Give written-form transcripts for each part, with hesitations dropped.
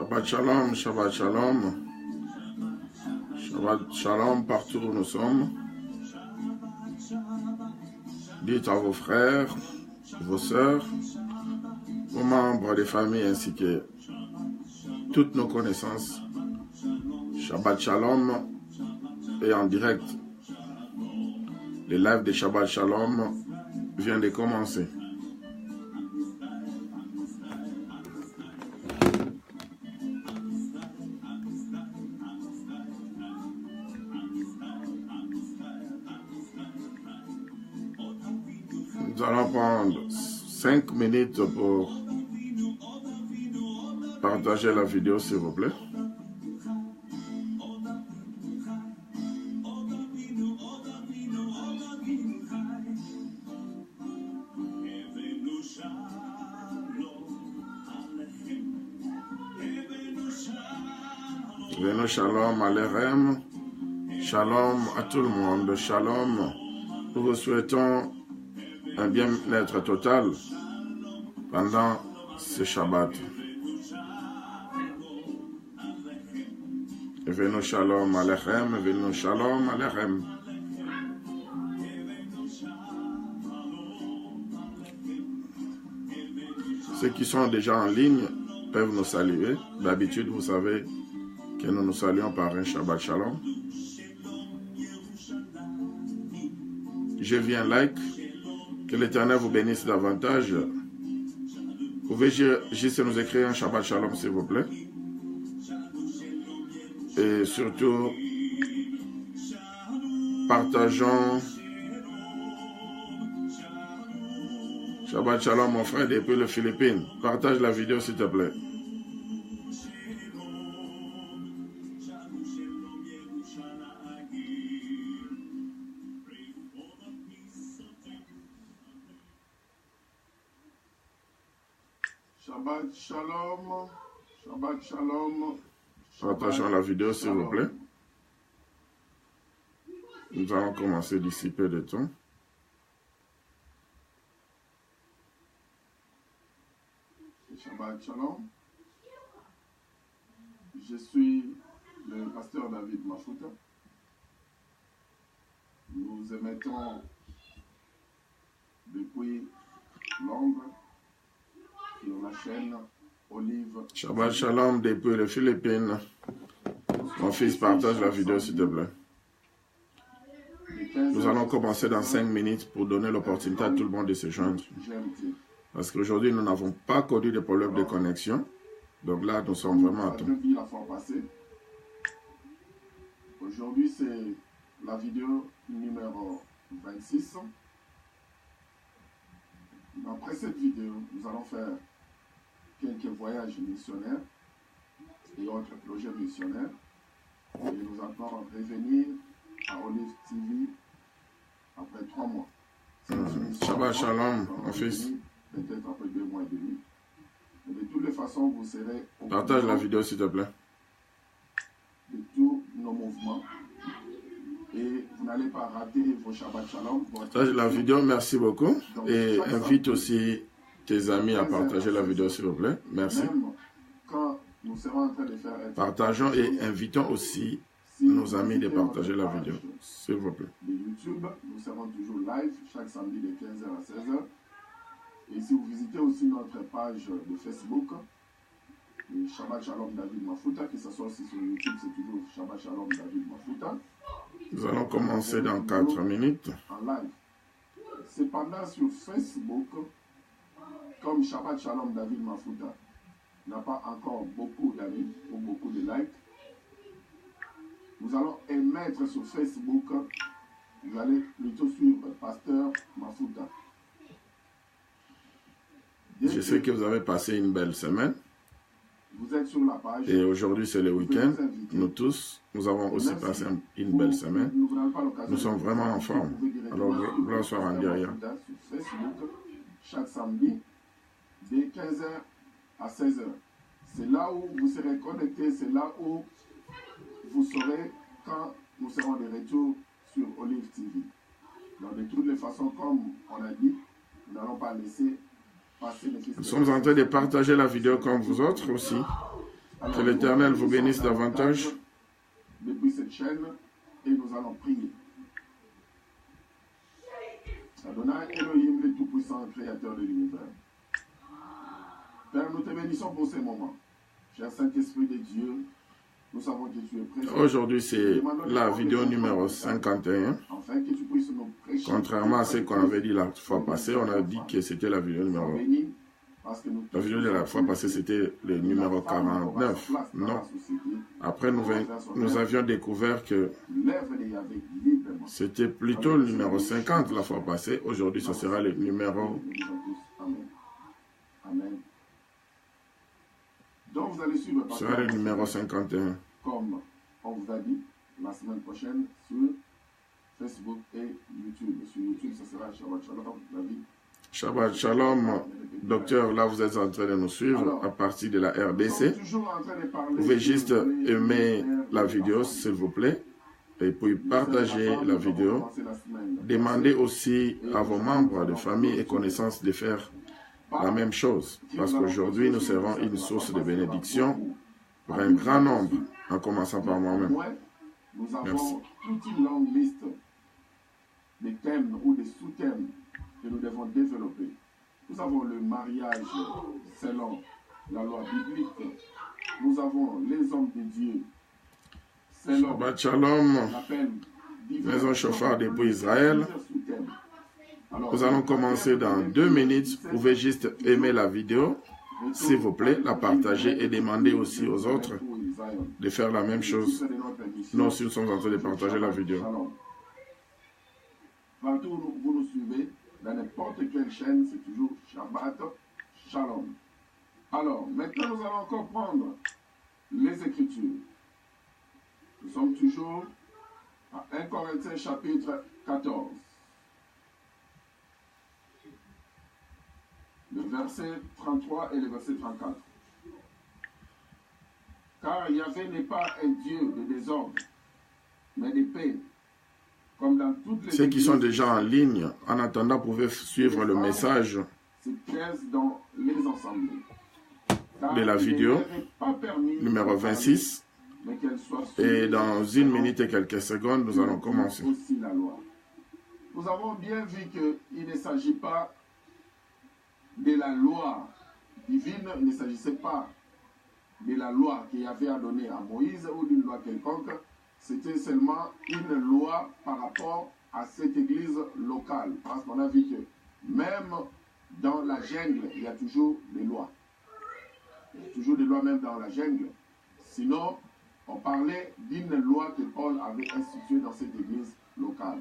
Shabbat Shalom, Shabbat Shalom. Shabbat Shalom partout où nous sommes. Dites à vos frères, vos sœurs, vos membres des familles ainsi que toutes nos connaissances. Shabbat Shalom est en direct. Le live de Shabbat Shalom vient de commencer. Nous allons prendre 5 minutes pour partager la vidéo, s'il vous plaît. Venu shalom alechem, shalom à tout le monde, shalom. Nous vous souhaitons un bien-être total pendant ce Shabbat. Venu shalom alechem, venu shalom alechem. Ceux qui sont déjà en ligne peuvent nous saluer. D'habitude, vous savez que nous nous saluons par un Shabbat Shalom. Je viens like. Que l'Éternel vous bénisse davantage. Vous pouvez juste nous écrire un Shabbat Shalom, s'il vous plaît. Et surtout, partageons. Shabbat Shalom, mon frère, depuis les Philippines. Partage la vidéo, s'il te plaît. Shabbat Shalom, Shabbat Shalom. Partageons la vidéo, s'il vous plaît. Nous allons commencer d'ici peu de temps. Shabbat Shalom. Je suis le pasteur David Mafuta. Nous émettons depuis Londres sur la chaîne Olive. Shabbat Shalom depuis les Philippines. Mon fils, partage la vidéo, s'il te plaît. Nous allons commencer dans 5 minutes pour donner l'opportunité à tout le monde de se joindre. Parce qu'aujourd'hui, nous n'avons pas connu de problème de connexion. Donc là, nous sommes vraiment à temps. Aujourd'hui, c'est la vidéo numéro 26. Après cette vidéo, nous allons faire quelques voyages missionnaires et autres projets missionnaires. Et nous allons revenir à Olive TV après 3 mois. Shabbat Shalom, mon fils. Peut-être après 2 mois et demi. Mais de toutes les façons, vous serez au Partage la vidéo, s'il te plaît. De tous nos mouvements. Et vous n'allez pas rater vos Shabbat Shalom. Partage la vidéo, merci beaucoup. Et invite aussi tes amis à partager la vidéo, s'il vous plaît. Merci. Quand nous serons en train de faire... Partageons et invitons aussi nos amis de partager la vidéo, s'il vous plaît. De YouTube, nous serons toujours live chaque samedi de 15h à 16h. Et si vous visitez aussi notre page de Facebook, Shabbat Shalom David Mafuta, que ce soit aussi sur YouTube, c'est toujours Shabbat Shalom David Mafuta. Nous allons commencer dans 4 minutes. En live. Cependant, sur Facebook, comme Shabbat Shalom David Mafuta n'a pas encore beaucoup d'amis ou beaucoup de likes, nous allons émettre sur Facebook, vous allez plutôt suivre Pasteur Mafuta. Je sais que vous avez passé une belle semaine. Vous êtes sur la page. Et aujourd'hui, c'est le week-end. Nous tous, nous avons aussi passé une belle semaine. Nous sommes vraiment en forme. Alors, gloire soit rendue derrière. Sur Facebook, chaque samedi, de 15h à 16h. C'est là où vous serez connectés, c'est là où vous saurez quand nous serons de retour sur Olive TV. Donc, de toutes les façons, comme on a dit, nous n'allons pas laisser Nous sommes en train de partager la vidéo comme vous autres aussi. Que l'Éternel vous bénisse davantage. Depuis cette chaîne, et nous allons prier. Adonai Elohim, le Tout-Puissant, Créateur de l'univers. Père, nous te bénissons pour ces moments. Cher Saint-Esprit de Dieu, nous savons que tu es présent. Aujourd'hui, c'est la vidéo numéro 51. Afin que tu puisses nous prêcher. Contrairement à ce qu'on avait dit la fois passée, on a dit que c'était la vidéo numéro... La vidéo de la fois passée, c'était le numéro 49. Non. Après, nous avions découvert que c'était plutôt le numéro 50 la fois passée. Aujourd'hui, ce sera le numéro... Amen. Donc, vous allez suivre ce sera le numéro 51. Comme on vous a dit, la semaine prochaine sur Facebook et YouTube. Sur YouTube, ce sera Shabbat Shalom, David. Shabbat Shalom, docteur, là vous êtes en train de nous suivre à partir de la RDC. Vous pouvez juste aimer la vidéo s'il vous plaît et puis partager la vidéo. Demandez aussi à vos membres de famille et connaissances de faire la même chose parce qu'aujourd'hui nous serons une source de bénédiction pour un grand nombre en commençant par moi-même. Nous avons toute une longue liste de thèmes ou de sous-thèmes que nous devons développer. Nous avons le mariage selon la loi biblique. Nous avons les hommes de Dieu selon Shabbat Shalom, l'appel Maison Chauffard d'époux Israël. Nous allons commencer dans 2 minutes. Vous pouvez juste aimer la vidéo, s'il vous plaît, la partager et demander aussi aux autres de faire la même chose. Nous aussi, nous sommes en train de partager la vidéo. Partout où vous nous suivez, dans n'importe quelle chaîne, c'est toujours Shabbat Shalom. Alors, maintenant, nous allons encore prendre les Écritures. Nous sommes toujours à 1 Corinthiens chapitre 14. Le verset 33 et le verset 34. Car Yahvé n'est pas un Dieu de désordre, mais de paix. Comme dans toutes les ceux qui sont déjà en ligne, en attendant, pouvaient suivre le message de la vidéo numéro 26. Et dans 1 minute et quelques secondes, nous allons commencer. Nous avons bien vu qu'il ne s'agit pas de la loi divine, il ne s'agissait pas de la loi qu'il y avait à donner à Moïse ou d'une loi quelconque. C'était seulement une loi par rapport à cette église locale. Parce qu'on a vu que même dans la jungle, il y a toujours des lois. Il y a toujours des lois même dans la jungle. Sinon, on parlait d'une loi que Paul avait instituée dans cette église locale.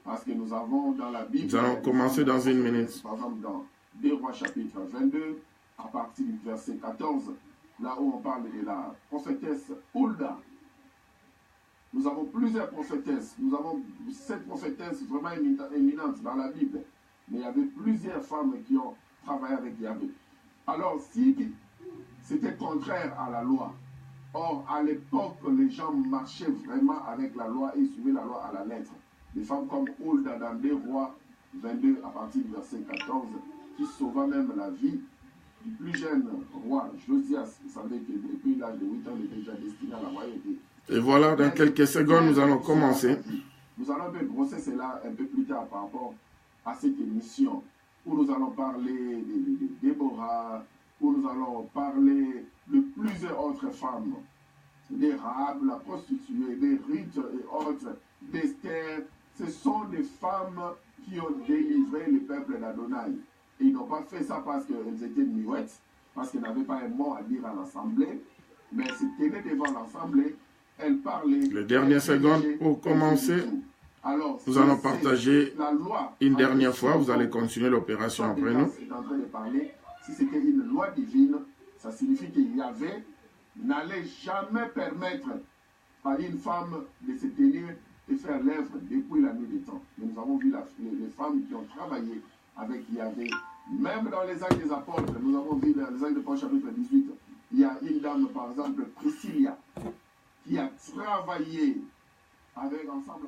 Parce que nous avons dans la Bible... Nous allons commencer dans 1 minute. Par exemple, dans 2 Rois chapitre 22, à partir du verset 14, là où on parle de la prophétesse Hulda. Nous avons plusieurs prophétesses. Nous avons 7 prophétesses vraiment éminentes dans la Bible. Mais il y avait plusieurs femmes qui ont travaillé avec Yahvé. Alors, si c'était contraire à la loi, or, à l'époque, les gens marchaient vraiment avec la loi et suivaient la loi à la lettre. Des femmes comme Hulda dans 2 Rois 22, à partir du verset 14, qui sauva même la vie du plus jeune roi, Josias. Vous savez que depuis l'âge de 8 ans, il était déjà destiné à la royauté. Et voilà, dans quelques secondes, nous allons commencer. Nous allons brosser cela un peu plus tard par rapport à cette émission où nous allons parler de Déborah, où nous allons parler de plusieurs autres femmes, des Rahab, la prostituée, des Ruth et autres, d'Esther. Ce sont des femmes qui ont délivré le peuple d'Adonai. Et ils n'ont pas fait ça parce qu'elles étaient muettes, parce qu'elles n'avaient pas un mot à dire à l'assemblée, mais elles se tenaient devant l'assemblée. Elle parlait. Les dernières secondes pour commencer. Alors, nous allons partager une dernière fois. Vous allez continuer l'opération après nous. En train de parler. Si c'était une loi divine, ça signifie qu'il y avait n'allait jamais permettre à une femme de se tenir et faire l'œuvre depuis la nuit des temps. Mais nous avons vu les femmes qui ont travaillé avec Yahvé. Même dans les actes des apôtres, nous avons vu dans les actes de Paul chapitre 18, il y a une dame, par exemple, Priscilla, qui a travaillé ensemble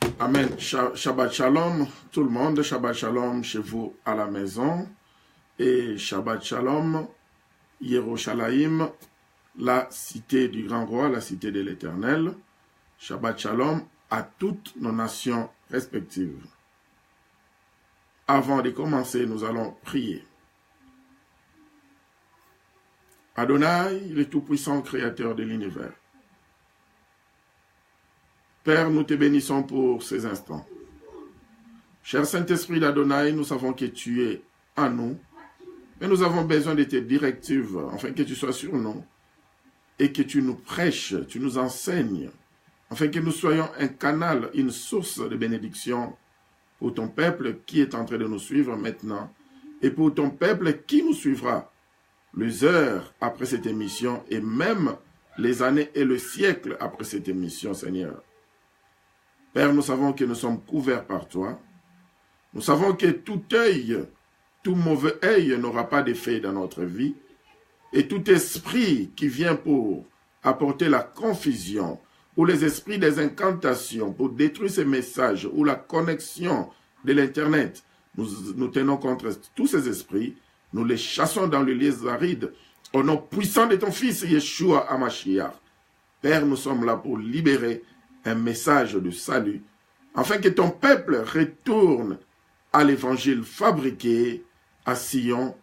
avec... Amen. Shabbat Shalom, tout le monde. Shabbat Shalom chez vous à la maison. et Shabbat Shalom, Yerushalayim, la cité du grand roi, la cité de l'Éternel. Shabbat Shalom à toutes nos nations respectives. Avant de commencer, nous allons prier. Adonai, le Tout-Puissant Créateur de l'univers. Père, nous te bénissons pour ces instants. Cher Saint-Esprit d'Adonai, nous savons que tu es en nous, mais nous avons besoin de tes directives, afin que tu sois sur nous, et que tu nous prêches, tu nous enseignes, afin que nous soyons un canal, une source de bénédiction pour ton peuple qui est en train de nous suivre maintenant, et pour ton peuple qui nous suivra les heures après cette émission, et même les années et le siècle après cette émission, Seigneur. Père, nous savons que nous sommes couverts par toi. Nous savons que tout œil, tout mauvais œil n'aura pas d'effet dans notre vie. Et tout esprit qui vient pour apporter la confusion, ou les esprits des incantations, pour détruire ces messages, ou la connexion de l'Internet, nous tenons contre tous ces esprits, nous les chassons dans le lieu aride, au nom puissant de ton Fils, Yeshua HaMashiach. Père, nous sommes là pour libérer un message de salut, afin que ton peuple retourne à l'évangile fabriqué à Sion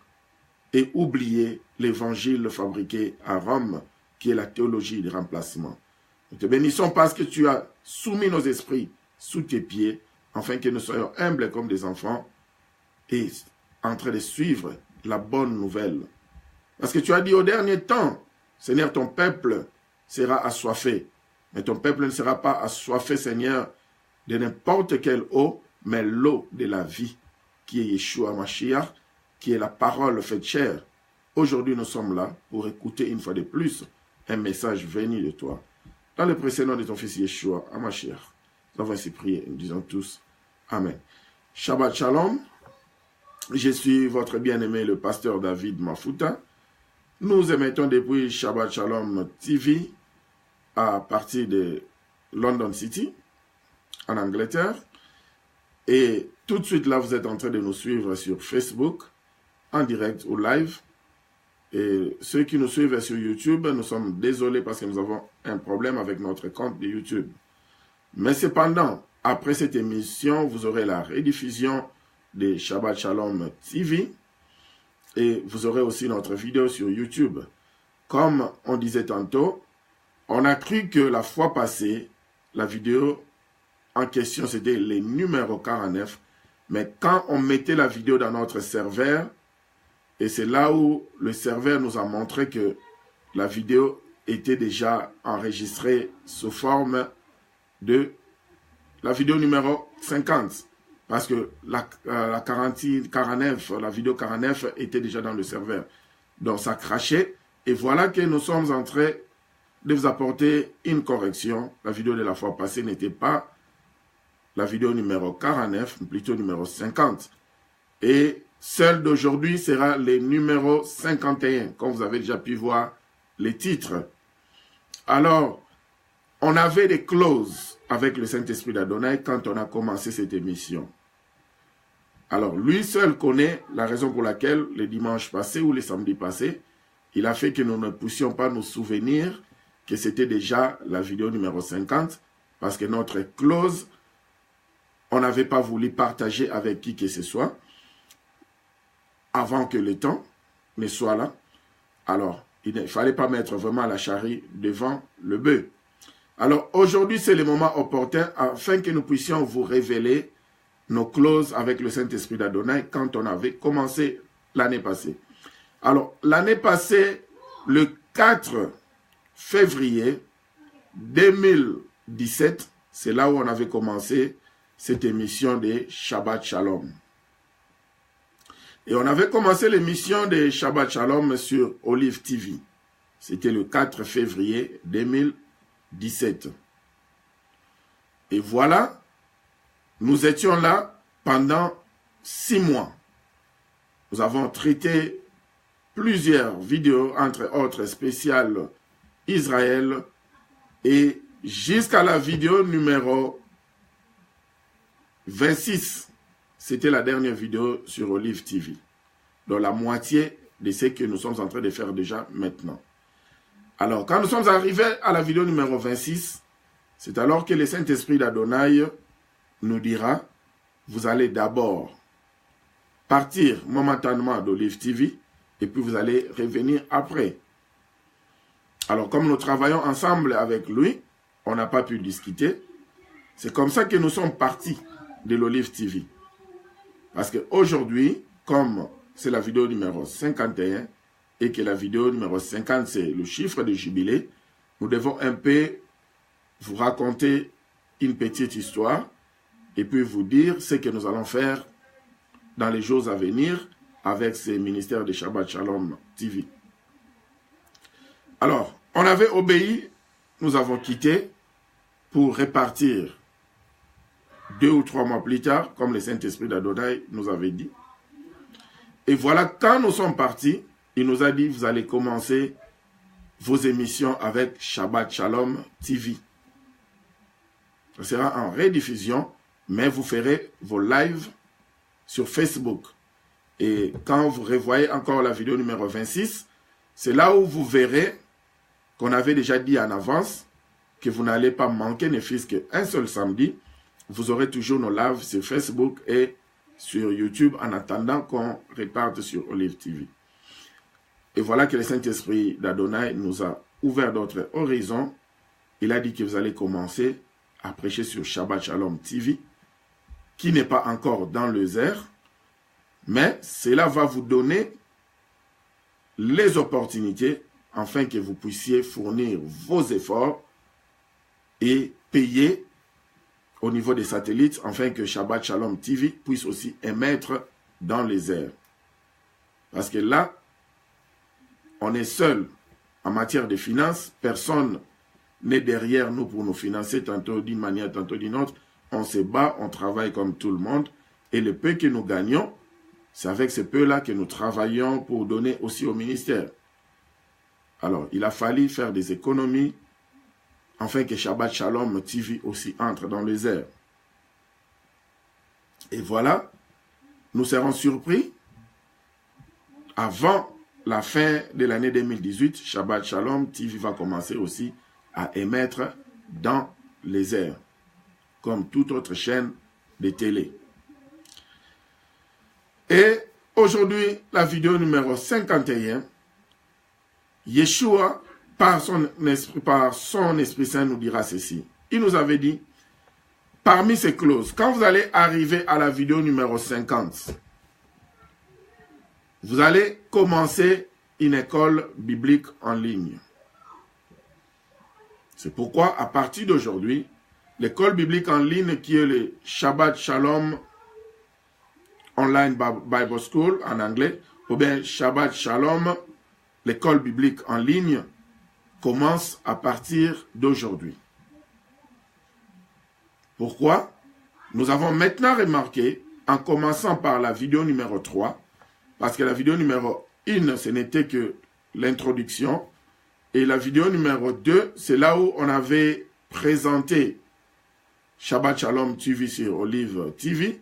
et oublier l'évangile fabriqué à Rome, qui est la théologie du remplacement. Nous te bénissons parce que tu as soumis nos esprits sous tes pieds, afin que nous soyons humbles comme des enfants et en train de suivre la bonne nouvelle. Parce que tu as dit au dernier temps, Seigneur, ton peuple sera assoiffé. Mais ton peuple ne sera pas assoiffé, Seigneur, de n'importe quelle eau, mais l'eau de la vie, qui est Yeshua Mashiach, qui est la parole faite chair. Aujourd'hui, nous sommes là pour écouter une fois de plus un message venu de toi. Dans le précédent nom de ton Fils Yeshua Mashiach, nous avons ainsi prié, nous disons tous Amen. Shabbat Shalom, je suis votre bien-aimé, le pasteur David Mafuta. Nous émettons depuis Shabbat Shalom TV, à partir de London City, en Angleterre. Et tout de suite là, vous êtes en train de nous suivre sur Facebook, en direct ou live. Et ceux qui nous suivent sur YouTube, nous sommes désolés parce que nous avons un problème avec notre compte de YouTube. Mais cependant, après cette émission, vous aurez la rediffusion de Shabbat Shalom TV. Et vous aurez aussi notre vidéo sur YouTube. Comme on disait tantôt, on a cru que la fois passée, la vidéo en question, c'était les numéros 49. Mais quand on mettait la vidéo dans notre serveur, et c'est là où le serveur nous a montré que la vidéo était déjà enregistrée sous forme de la vidéo numéro 50. Parce que la 49, la vidéo 49 était déjà dans le serveur. Donc ça crachait. Et voilà que nous sommes en train de vous apporter une correction. La vidéo de la fois passée n'était pas la vidéo numéro 49, mais plutôt numéro 50. Et celle d'aujourd'hui sera le numéro 51, comme vous avez déjà pu voir les titres. Alors, on avait des clauses avec le Saint-Esprit d'Adonai quand on a commencé cette émission. Alors, lui seul connaît la raison pour laquelle les dimanches passés ou les samedis passés, il a fait que nous ne puissions pas nous souvenir que c'était déjà la vidéo numéro 50, parce que notre clause, on n'avait pas voulu partager avec qui que ce soit, avant que le temps ne soit là. Alors, il ne fallait pas mettre vraiment la charrue devant le bœuf. Alors, aujourd'hui, c'est le moment opportun afin que nous puissions vous révéler nos clauses avec le Saint-Esprit d'Adonai quand on avait commencé l'année passée. Alors, l'année passée, le 4 février 2017, c'est là où on avait commencé cette émission de Shabbat Shalom. Et on avait commencé l'émission de Shabbat Shalom sur Olive TV. C'était le 4 février 2017. Et voilà, nous étions là pendant 6 mois. Nous avons traité plusieurs vidéos, entre autres spéciales Israël, et jusqu'à la vidéo numéro 26. C'était la dernière vidéo sur Olive TV. dans la moitié de ce que nous sommes en train de faire déjà maintenant. Alors, quand nous sommes arrivés à la vidéo numéro 26, c'est alors que le Saint-Esprit d'Adonai nous dira, vous allez d'abord partir momentanément d'Olive TV et puis vous allez revenir après. Alors, comme nous travaillons ensemble avec lui, on n'a pas pu discuter. C'est comme ça que nous sommes partis de l'Olive TV. Parce qu'aujourd'hui, comme c'est la vidéo numéro 51 et que la vidéo numéro 50, c'est le chiffre de jubilé, nous devons un peu vous raconter une petite histoire et puis vous dire ce que nous allons faire dans les jours à venir avec ces ministères de Shabbat Shalom TV. Alors, on avait obéi, nous avons quitté pour repartir 2 ou 3 mois plus tard, comme le Saint-Esprit d'Adonai nous avait dit. Et voilà, quand nous sommes partis, il nous a dit, vous allez commencer vos émissions avec Shabbat Shalom TV. Ce sera en rediffusion, mais vous ferez vos lives sur Facebook. Et quand vous revoyez encore la vidéo numéro 26, c'est là où vous verrez qu'on avait déjà dit en avance que vous n'allez pas manquer ne fût-ce qu'un seul samedi. Vous aurez toujours nos lives sur Facebook et sur YouTube en attendant qu'on reparte sur Olive TV. Et voilà que le Saint-Esprit d'Adonai nous a ouvert d'autres horizons. Il a dit que vous allez commencer à prêcher sur Shabbat Shalom TV, qui n'est pas encore dans les airs, mais cela va vous donner les opportunités afin que vous puissiez fournir vos efforts et payer au niveau des satellites, afin que Shabbat Shalom TV puisse aussi émettre dans les airs. Parce que là, on est seul en matière de finances, personne n'est derrière nous pour nous financer, tantôt d'une manière, tantôt d'une autre. On se bat, on travaille comme tout le monde, et le peu que nous gagnons, c'est avec ce peu-là que nous travaillons pour donner aussi au ministère. Alors, il a fallu faire des économies, afin que Shabbat Shalom TV aussi entre dans les airs. Et voilà, nous serons surpris. Avant la fin de l'année 2018, Shabbat Shalom TV va commencer aussi à émettre dans les airs, comme toute autre chaîne de télé. Et aujourd'hui, la vidéo numéro 51, Yeshua, par son Esprit Saint, nous dira ceci. Il nous avait dit, parmi ces clauses, quand vous allez arriver à la vidéo numéro 50, vous allez commencer une école biblique en ligne. C'est pourquoi, à partir d'aujourd'hui, l'école biblique en ligne qui est le Shabbat Shalom Online Bible School en anglais, ou bien Shabbat Shalom, l'école biblique en ligne, commence à partir d'aujourd'hui. Pourquoi? Nous avons maintenant remarqué, en commençant par la vidéo numéro 3, parce que la vidéo numéro 1, ce n'était que l'introduction, et la vidéo numéro 2, c'est là où on avait présenté Shabbat Shalom TV sur Olive TV,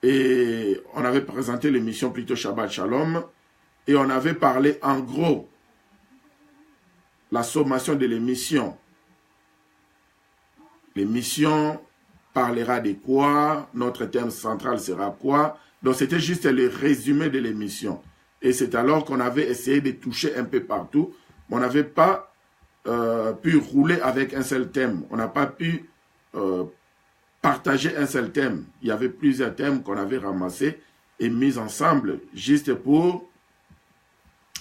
et on avait présenté l'émission plutôt Shabbat Shalom, et on avait parlé en gros la sommation de l'émission. L'émission parlera de quoi, notre thème central sera quoi. Donc c'était juste le résumé de l'émission. Et c'est alors qu'on avait essayé de toucher un peu partout. On n'avait pas pu rouler avec un seul thème. On n'a pas pu partager un seul thème. Il y avait plusieurs thèmes qu'on avait ramassés et mis ensemble juste pour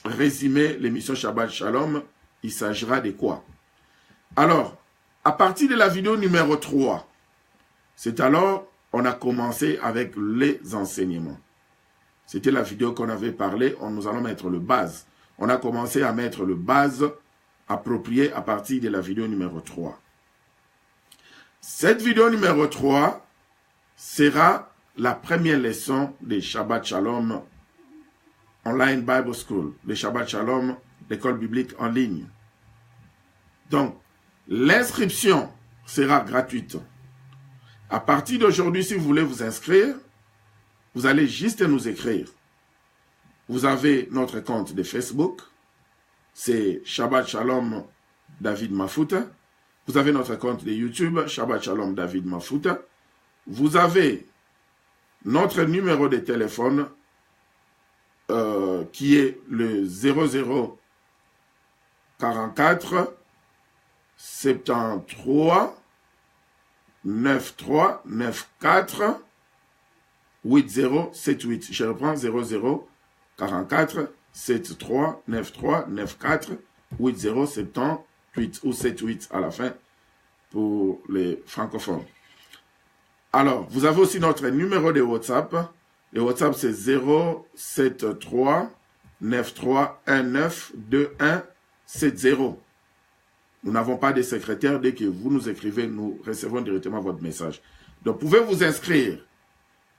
résumer l'émission Shabbat Shalom. Il s'agira de quoi? Alors, à partir de la vidéo numéro 3, c'est alors on a commencé avec les enseignements. C'était la vidéo qu'on avait parlé, nous allons mettre le base. On a commencé à mettre le base approprié à partir de la vidéo numéro 3. Cette vidéo numéro 3 sera la première leçon de Shabbat Shalom Online Bible School, le Shabbat Shalom, l'école biblique en ligne. Donc, l'inscription sera gratuite. À partir d'aujourd'hui, si vous voulez vous inscrire, vous allez juste nous écrire. vous avez notre compte de Facebook. C'est Shabbat Shalom David Mafuta. Vous avez notre compte de YouTube, Shabbat Shalom David Mafuta. Vous avez notre numéro de téléphone qui est le 0044 73 93 94 8078. Je reprends 0044 73 93 94 8078 ou 78 à la fin pour les francophones. Alors, vous avez aussi notre numéro de WhatsApp. Le WhatsApp, c'est 073 9319 2170. Nous n'avons pas de secrétaire. Dès que vous nous écrivez, nous recevons directement votre message. Donc, vous pouvez vous inscrire,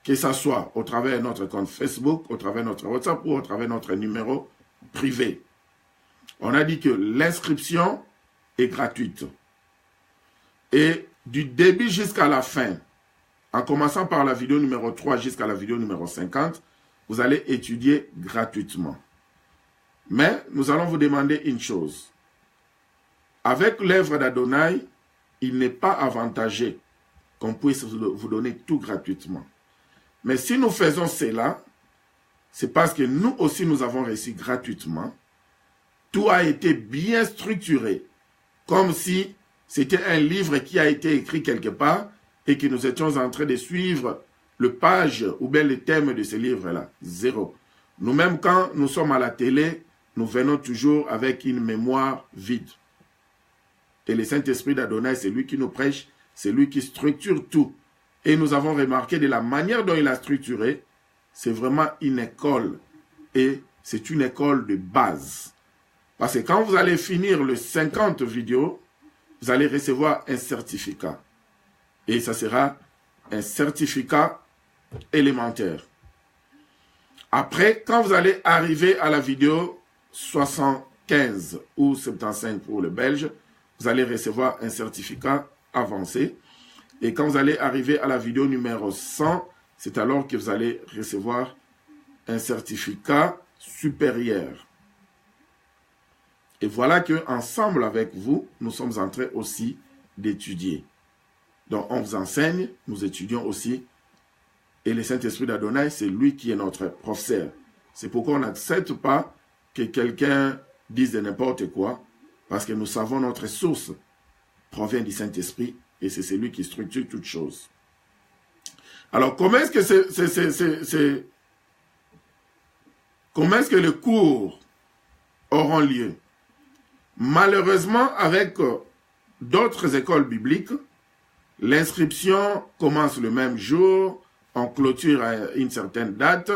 que ce soit au travers de notre compte Facebook, au travers de notre WhatsApp ou au travers de notre numéro privé. On a dit que l'inscription est gratuite. Et du début jusqu'à la fin, en commençant par la vidéo numéro 3 jusqu'à la vidéo numéro 50, vous allez étudier gratuitement. Mais nous allons vous demander une chose. Avec l'œuvre d'Adonai, il n'est pas avantagé qu'on puisse vous donner tout gratuitement. Mais si nous faisons cela, c'est parce que nous aussi nous avons reçu gratuitement. Tout a été bien structuré, comme si c'était un livre qui a été écrit quelque part et que nous étions en train de suivre le page ou bien le thème de ce livre-là. Zéro. Nous-mêmes, quand nous sommes à la télé, nous venons toujours avec une mémoire vide. Et le Saint-Esprit d'Adonai, c'est lui qui nous prêche, c'est lui qui structure tout. Et nous avons remarqué de la manière dont il a structuré, c'est vraiment une école. Et c'est une école de base. Parce que quand vous allez finir les 50 vidéos, vous allez recevoir un certificat. Et ça sera un certificat élémentaire. Après, quand vous allez arriver à la vidéo 75 ou 75 pour le belge, vous allez recevoir un certificat avancé. Et quand vous allez arriver à la vidéo numéro 100, c'est alors que vous allez recevoir un certificat supérieur. Et voilà que ensemble avec vous, nous sommes en train aussi d'étudier. Donc on vous enseigne, nous étudions aussi. Et le Saint-Esprit d'Adonai, c'est lui qui est notre professeur. C'est pourquoi on n'accepte pas que quelqu'un dise de n'importe quoi, parce que nous savons notre source provient du Saint-Esprit et c'est celui qui structure toutes choses. Alors, comment est-ce que les cours auront lieu? Malheureusement, avec d'autres écoles bibliques, l'inscription commence le même jour, on clôture à une certaine date,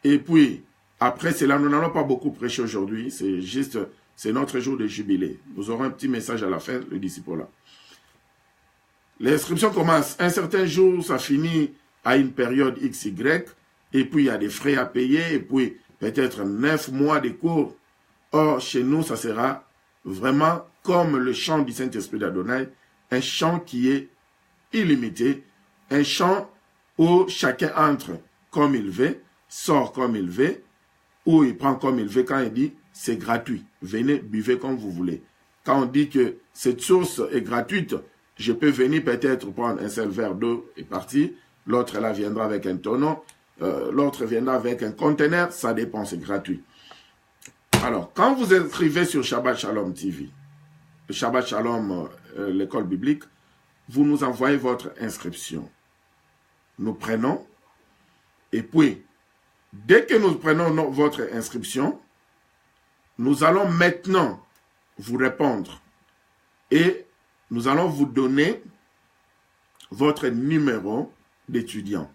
et puis, après cela, nous n'allons pas beaucoup prêcher aujourd'hui, c'est notre jour de jubilé. Nous aurons un petit message à la fin, le disciple-là. L'inscription commence un certain jour, ça finit à une période XY, et puis il y a des frais à payer, et puis peut-être 9 mois de cours. Or, chez nous, ça sera vraiment comme le chant du Saint-Esprit d'Adonai, un chant qui est illimité, un chant où chacun entre comme il veut, sort comme il veut, ou il prend comme il veut. Quand il dit c'est gratuit, venez, buvez comme vous voulez. Quand on dit que cette source est gratuite, je peux venir peut-être prendre un seul verre d'eau et partir, l'autre là viendra avec un tonneau, l'autre viendra avec un conteneur, ça dépend, c'est gratuit. Alors, quand vous inscrivez sur Shabbat Shalom TV, Shabbat Shalom, l'école biblique, vous nous envoyez votre inscription. Nous prenons, et puis, dès que nous prenons votre inscription, nous allons maintenant vous répondre et nous allons vous donner votre numéro d'étudiant.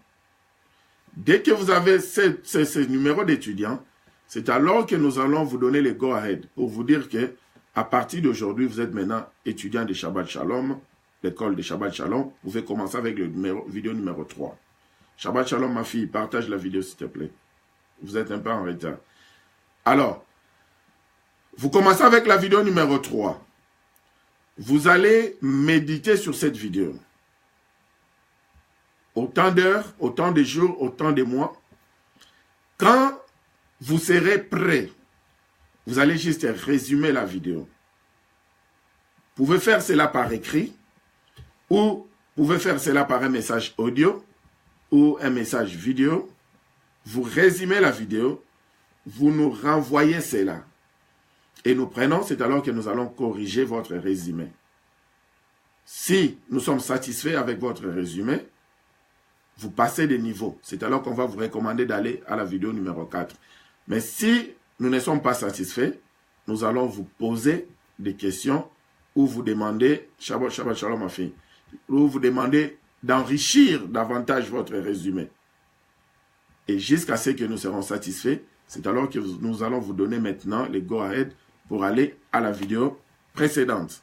Dès que vous avez ce numéro d'étudiant, c'est alors que nous allons vous donner le go-ahead pour vous dire que à partir d'aujourd'hui, vous êtes maintenant étudiant de Shabbat Shalom, l'école de Shabbat Shalom. Vous pouvez commencer avec le vidéo numéro 3. Shabbat Shalom, ma fille, partage la vidéo s'il te plaît. Vous êtes un peu en retard. Alors, vous commencez avec la vidéo numéro 3. Vous allez méditer sur cette vidéo. Autant d'heures, autant de jours, autant de mois. Quand vous serez prêt. Vous allez juste résumer la vidéo. Vous pouvez faire cela par écrit ou vous pouvez faire cela par un message audio ou un message vidéo. Vous résumez la vidéo, vous nous renvoyez cela. Et nous prenons, c'est alors que nous allons corriger votre résumé. Si nous sommes satisfaits avec votre résumé, vous passez de niveau. C'est alors qu'on va vous recommander d'aller à la vidéo numéro 4. Mais si nous ne sommes pas satisfaits, nous allons vous poser des questions ou vous demander, Shabbat Shalom ma fille, ou vous demander d'enrichir davantage votre résumé. Et jusqu'à ce que nous serons satisfaits, c'est alors que nous allons vous donner maintenant les go-ahead pour aller à la vidéo précédente.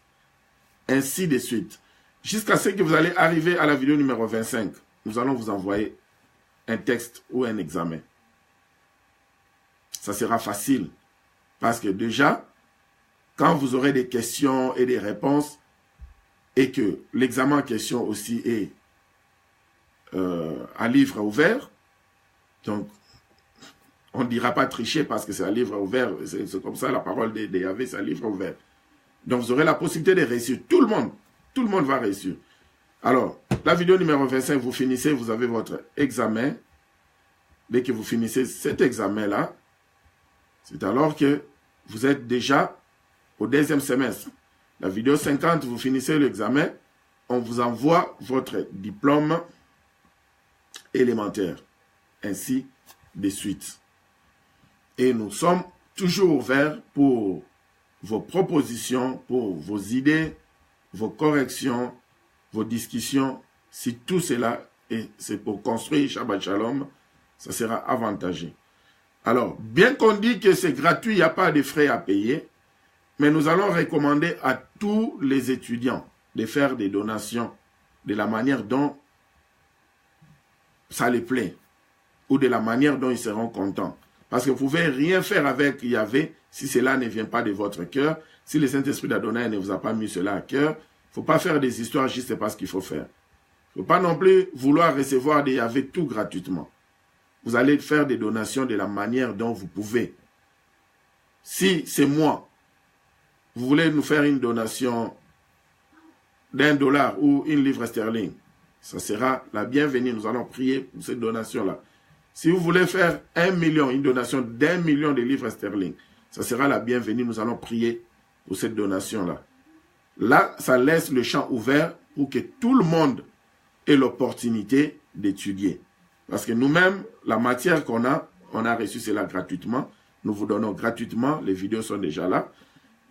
Ainsi de suite. Jusqu'à ce que vous allez arriver à la vidéo numéro 25, nous allons vous envoyer un texte ou un examen. Ça sera facile. Parce que déjà, quand vous aurez des questions et des réponses, et que l'examen en question aussi est à livre ouvert, donc on ne dira pas tricher parce que c'est un livre ouvert, c'est comme ça la parole de Yahvé, c'est un livre ouvert. Donc vous aurez la possibilité de réussir. Tout le monde va réussir. Alors, la vidéo numéro 25, vous finissez, vous avez votre examen. Dès que vous finissez cet examen-là, c'est alors que vous êtes déjà au deuxième semestre. La vidéo 50, vous finissez l'examen, on vous envoie votre diplôme élémentaire. Ainsi de suite. Et nous sommes toujours ouverts pour vos propositions, pour vos idées, vos corrections, vos discussions. Si tout cela c'est pour construire Shabbat Shalom, ça sera avantageux. Alors, bien qu'on dit que c'est gratuit, il n'y a pas de frais à payer, mais nous allons recommander à tous les étudiants de faire des donations de la manière dont ça les plaît ou de la manière dont ils seront contents. Parce que vous ne pouvez rien faire avec Yahvé si cela ne vient pas de votre cœur, si le Saint-Esprit d'Adonai ne vous a pas mis cela à cœur. Il ne faut pas faire des histoires juste parce qu'il faut faire. Il ne faut pas non plus vouloir recevoir des Yahvé tout gratuitement. Vous allez faire des donations de la manière dont vous pouvez. Si c'est moi, vous voulez nous faire une donation d'$1 ou une livre sterling, ça sera la bienvenue. Nous allons prier pour cette donation-là. Si vous voulez faire 1 million, une donation d'1 million de livres sterling, ça sera la bienvenue. Nous allons prier pour cette donation-là. Là, ça laisse le champ ouvert pour que tout le monde ait l'opportunité d'étudier. Parce que nous-mêmes, la matière qu'on a, on a reçu cela gratuitement. Nous vous donnons gratuitement. Les vidéos sont déjà là.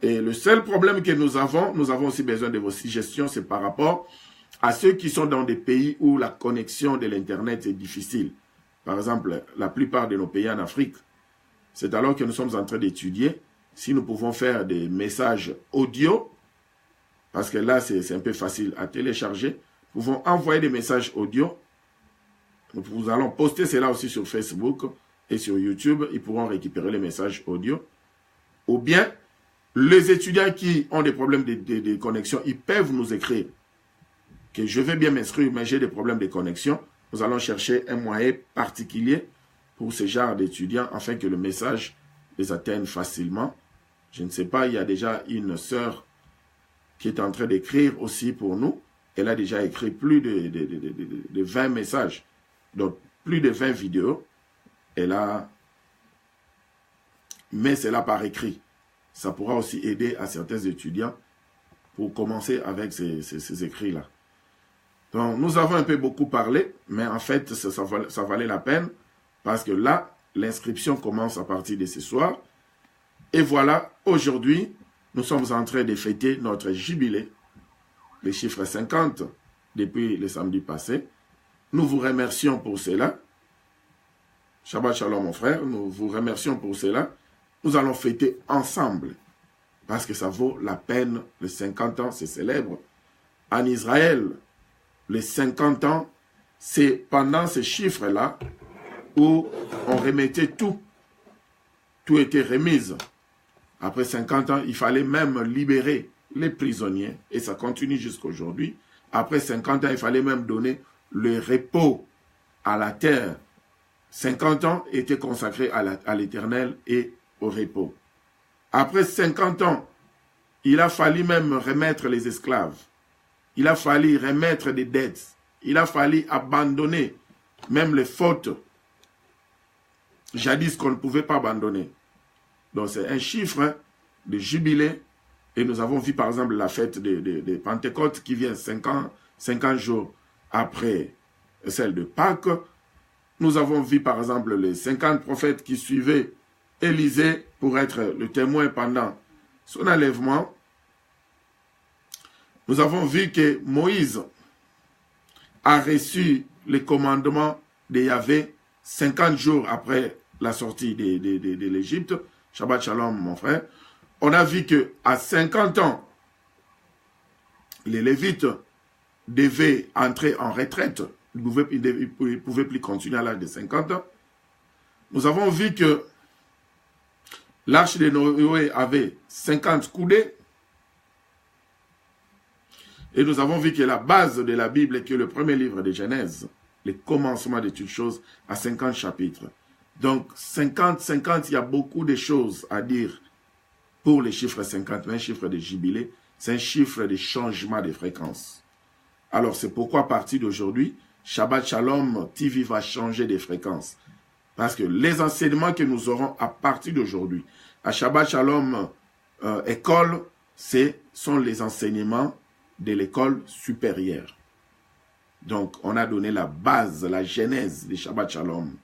Et le seul problème que nous avons aussi besoin de vos suggestions, c'est par rapport à ceux qui sont dans des pays où la connexion de l'Internet est difficile. Par exemple, la plupart de nos pays en Afrique. C'est alors que nous sommes en train d'étudier si nous pouvons faire des messages audio, parce que là, c'est un peu facile à télécharger. Nous pouvons envoyer des messages audio. Nous allons poster cela aussi sur Facebook et sur YouTube. Ils pourront récupérer les messages audio. Ou bien, les étudiants qui ont des problèmes de connexion, ils peuvent nous écrire que je vais bien m'inscrire, mais j'ai des problèmes de connexion. Nous allons chercher un moyen particulier pour ce genre d'étudiants afin que le message les atteigne facilement. Je ne sais pas, il y a déjà une sœur qui est en train d'écrire aussi pour nous. Elle a déjà écrit plus de 20 messages, donc plus de 20 vidéos. Elle a mis cela par écrit. Ça pourra aussi aider à certains étudiants pour commencer avec ces écrits-là. Donc, nous avons un peu beaucoup parlé, mais en fait, ça valait la peine parce que là, l'inscription commence à partir de ce soir. Et voilà, aujourd'hui, nous sommes en train de fêter notre jubilé, le chiffre 50, depuis le samedi passé. Nous vous remercions pour cela. Shabbat Shalom, mon frère, nous vous remercions pour cela. Nous allons fêter ensemble parce que ça vaut la peine. Les 50 ans, c'est célèbre. En Israël, les 50 ans, c'est pendant ces chiffres-là où on remettait tout. Tout était remis. Après 50 ans, il fallait même libérer les prisonniers. Et ça continue jusqu'à aujourd'hui. Après 50 ans, il fallait même donner le repos à la terre. 50 ans étaient consacrés à l'Éternel et au repos. Après 50 ans, il a fallu même remettre les esclaves. Il a fallu remettre des dettes. Il a fallu abandonner même les fautes jadis qu'on ne pouvait pas abandonner. Donc c'est un chiffre de jubilé. Et nous avons vu par exemple la fête de Pentecôte qui vient 50 jours après celle de Pâques. Nous avons vu par exemple les 50 prophètes qui suivaient Élisée pour être le témoin pendant son enlèvement. Nous avons vu que Moïse a reçu les commandements de Yahvé 50 jours après la sortie de l'Égypte. Shabbat Shalom, mon frère. On a vu qu'à 50 ans, les Lévites devaient entrer en retraite. Ils ne pouvaient plus continuer à l'âge de 50 ans. Nous avons vu que l'arche de Noé avait 50 coudées. Et nous avons vu que la base de la Bible, qui est le premier livre de Genèse, le commencement de toutes choses, a 50 chapitres. Donc 50, il y a beaucoup de choses à dire pour les chiffres 50, mais un chiffre de jubilé, c'est un chiffre de changement de fréquence. Alors c'est pourquoi à partir d'aujourd'hui, Shabbat Shalom TV va changer de fréquence. Parce que les enseignements que nous aurons à partir d'aujourd'hui, à Shabbat Shalom école, sont les enseignements de l'école supérieure. Donc on a donné la base, la genèse de Shabbat Shalom,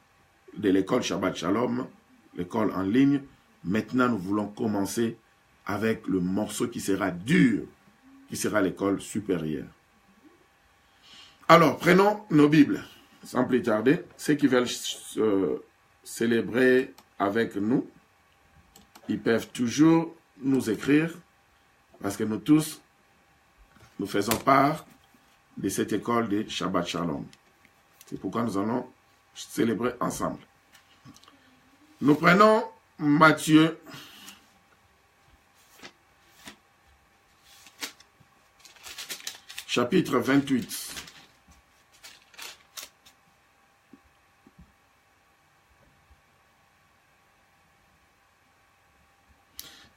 de l'école Shabbat Shalom, l'école en ligne. Maintenant, nous voulons commencer avec le morceau qui sera dur, qui sera l'école supérieure. Alors, prenons nos Bibles, sans plus tarder. Ceux qui veulent célébrer avec nous, ils peuvent toujours nous écrire, parce que nous tous, nous faisons part de cette école de Shabbat Shalom. C'est pourquoi nous allons célébrer ensemble. Nous prenons Matthieu chapitre 28.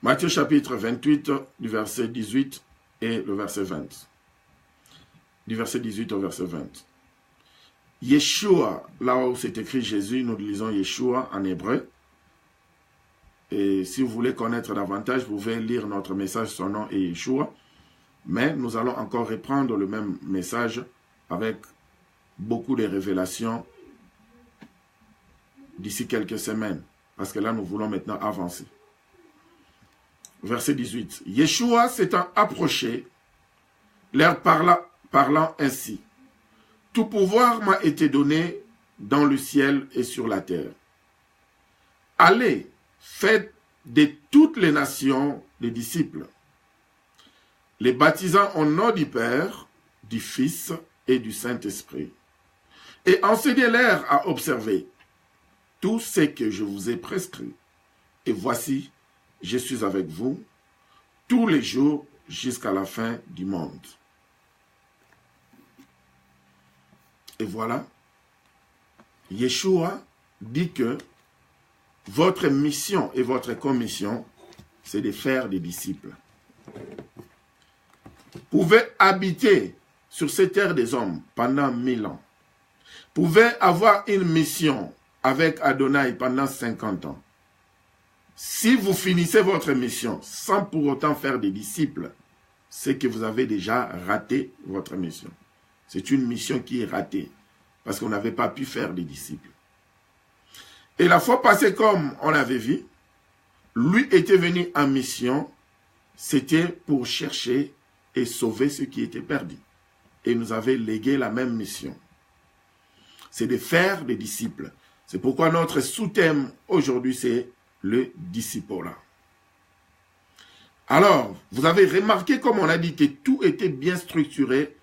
Matthieu chapitre 28 du verset 18 et le verset 20. Du verset 18 au verset 20. Yeshua, là où c'est écrit Jésus, nous lisons Yeshua en hébreu. Et si vous voulez connaître davantage, vous pouvez lire notre message, son nom est Yeshua. Mais nous allons encore reprendre le même message avec beaucoup de révélations d'ici quelques semaines. Parce que là, nous voulons maintenant avancer. Verset 18. Yeshua s'étant approché, leur parlant ainsi. Tout pouvoir m'a été donné dans le ciel et sur la terre. Allez, faites de toutes les nations des disciples, les baptisant au nom du Père, du Fils et du Saint-Esprit, et enseignez-leur à observer tout ce que je vous ai prescrit. Et voici, je suis avec vous tous les jours jusqu'à la fin du monde. Et voilà, Yeshua dit que votre mission et votre commission, c'est de faire des disciples. Vous pouvez habiter sur cette terre des hommes pendant 1000 ans. Vous pouvez avoir une mission avec Adonai pendant 50 ans. Si vous finissez votre mission sans pour autant faire des disciples, c'est que vous avez déjà raté votre mission. C'est une mission qui est ratée parce qu'on n'avait pas pu faire des disciples. Et la fois passée, comme on l'avait vu, lui était venu en mission, c'était pour chercher et sauver ceux qui étaient perdus. Et il nous avait légué la même mission. C'est de faire des disciples. C'est pourquoi notre sous-thème aujourd'hui, c'est le discipolat. Alors, vous avez remarqué, comme on a dit, que tout était bien structuré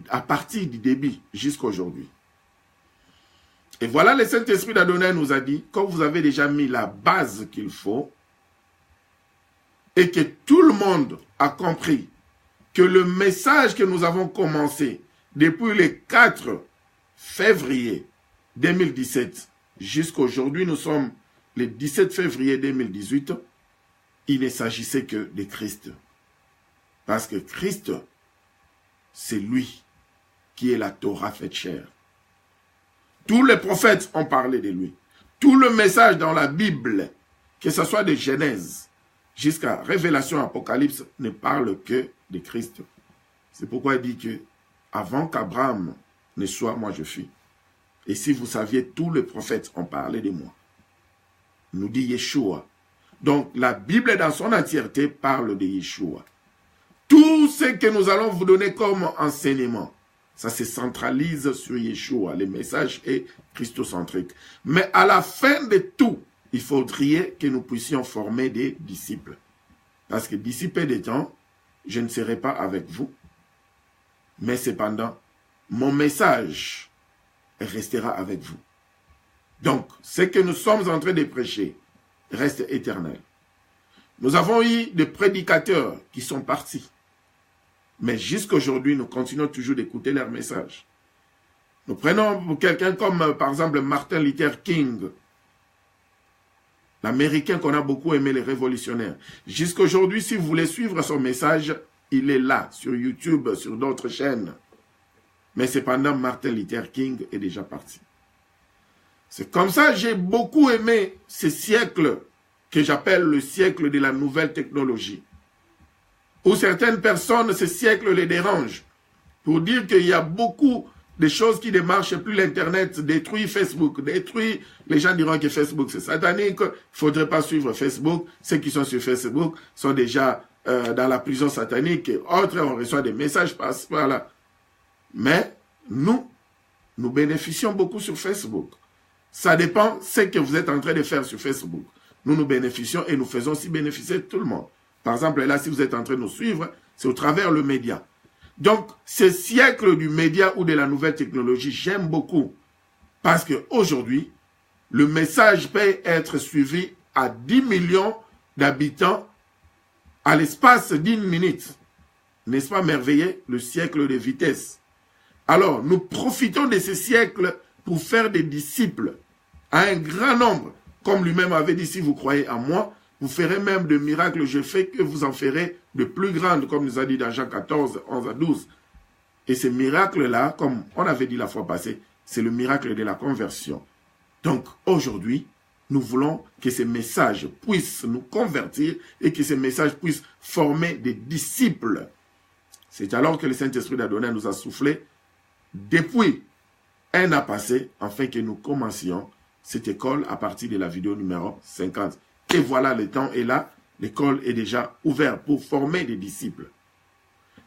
à partir du début jusqu'à aujourd'hui. Et voilà, le Saint-Esprit d'Adonai nous a dit, quand vous avez déjà mis la base qu'il faut, et que tout le monde a compris que le message que nous avons commencé depuis le 4 février 2017 jusqu'aujourd'hui, nous sommes le 17 février 2018, il ne s'agissait que de Christ. Parce que Christ, c'est lui qui est la Torah faite chair. Tous les prophètes ont parlé de lui. Tout le message dans la Bible, que ce soit de Genèse jusqu'à Révélation, Apocalypse, ne parle que de Christ. C'est pourquoi il dit que avant qu'Abraham ne soit, moi je suis. Et si vous saviez, tous les prophètes ont parlé de moi. Nous dit Yeshua. Donc la Bible dans son entièreté parle de Yeshua. Tout ce que nous allons vous donner comme enseignement, ça se centralise sur Yeshua. Le message est christocentrique. Mais à la fin de tout, il faudrait que nous puissions former des disciples. Parce que d'ici peu de temps, je ne serai pas avec vous. Mais cependant, mon message restera avec vous. Donc, ce que nous sommes en train de prêcher reste éternel. Nous avons eu des prédicateurs qui sont partis. Mais jusqu'à aujourd'hui, nous continuons toujours d'écouter leur message. Nous prenons quelqu'un comme, par exemple, Martin Luther King, l'Américain qu'on a beaucoup aimé, les révolutionnaires. Jusqu'à aujourd'hui, si vous voulez suivre son message, il est là, sur YouTube, sur d'autres chaînes. Mais cependant, Martin Luther King est déjà parti. C'est comme ça que j'ai beaucoup aimé ce siècle que j'appelle le siècle de la nouvelle technologie. Où certaines personnes, ce siècle les dérange. Pour dire qu'il y a beaucoup de choses qui ne marchent plus. L'Internet détruit Facebook, détruit. Les gens diront que Facebook c'est satanique. Il ne faudrait pas suivre Facebook. Ceux qui sont sur Facebook sont déjà dans la prison satanique. Et autres, on reçoit des messages par là. Mais nous bénéficions beaucoup sur Facebook. Ça dépend de ce que vous êtes en train de faire sur Facebook. Nous bénéficions et nous faisons aussi bénéficier tout le monde. Par exemple, là, si vous êtes en train de nous suivre, c'est au travers le média. Donc, ce siècle du média ou de la nouvelle technologie, j'aime beaucoup. Parce qu'aujourd'hui, le message peut être suivi à 10 millions d'habitants à l'espace d'une minute. N'est-ce pas merveilleux, le siècle de vitesse? Alors, nous profitons de ce siècle pour faire des disciples à un grand nombre. Comme lui-même avait dit, si vous croyez en moi, vous ferez même de miracles, je fais que vous en ferez de plus grandes, comme nous a dit dans Jean 14, 11 à 12. Et ces miracles-là, comme on avait dit la fois passée, c'est le miracle de la conversion. Donc, aujourd'hui, nous voulons que ces messages puissent nous convertir et que ces messages puissent former des disciples. C'est alors que le Saint-Esprit d'Adonai nous a soufflé depuis un an passé, afin que nous commencions cette école à partir de la vidéo numéro 50. Et voilà, le temps est là, l'école est déjà ouverte pour former des disciples.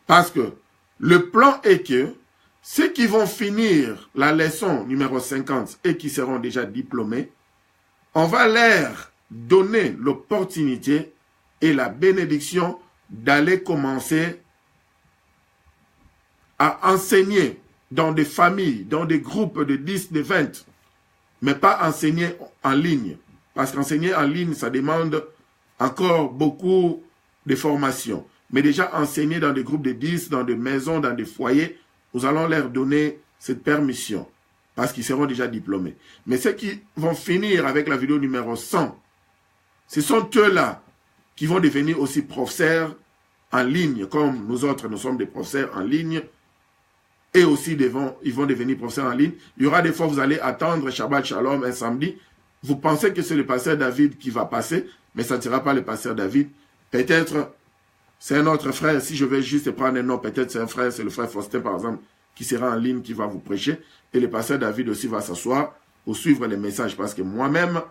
Parce que le plan est que ceux qui vont finir la leçon numéro 50 et qui seront déjà diplômés, on va leur donner l'opportunité et la bénédiction d'aller commencer à enseigner dans des familles, dans des groupes de 10, de 20, mais pas enseigner en ligne. Parce qu'enseigner en ligne, ça demande encore beaucoup de formation. Mais déjà enseigner dans des groupes de 10, dans des maisons, dans des foyers, nous allons leur donner cette permission. Parce qu'ils seront déjà diplômés. Mais ceux qui vont finir avec la vidéo numéro 100, ce sont eux-là qui vont devenir aussi professeurs en ligne, comme nous autres, nous sommes des professeurs en ligne. Et aussi, ils vont devenir professeurs en ligne. Il y aura des fois, vous allez attendre Shabbat Shalom un samedi. Vous pensez que c'est le pasteur David qui va passer, mais ça ne sera pas le pasteur David. Peut-être, c'est un autre frère. Si je vais juste prendre un nom, peut-être c'est un frère, c'est le frère Faustin, par exemple, qui sera en ligne, qui va vous prêcher. Et le pasteur David aussi va s'asseoir pour suivre les messages. Parce que moi-même,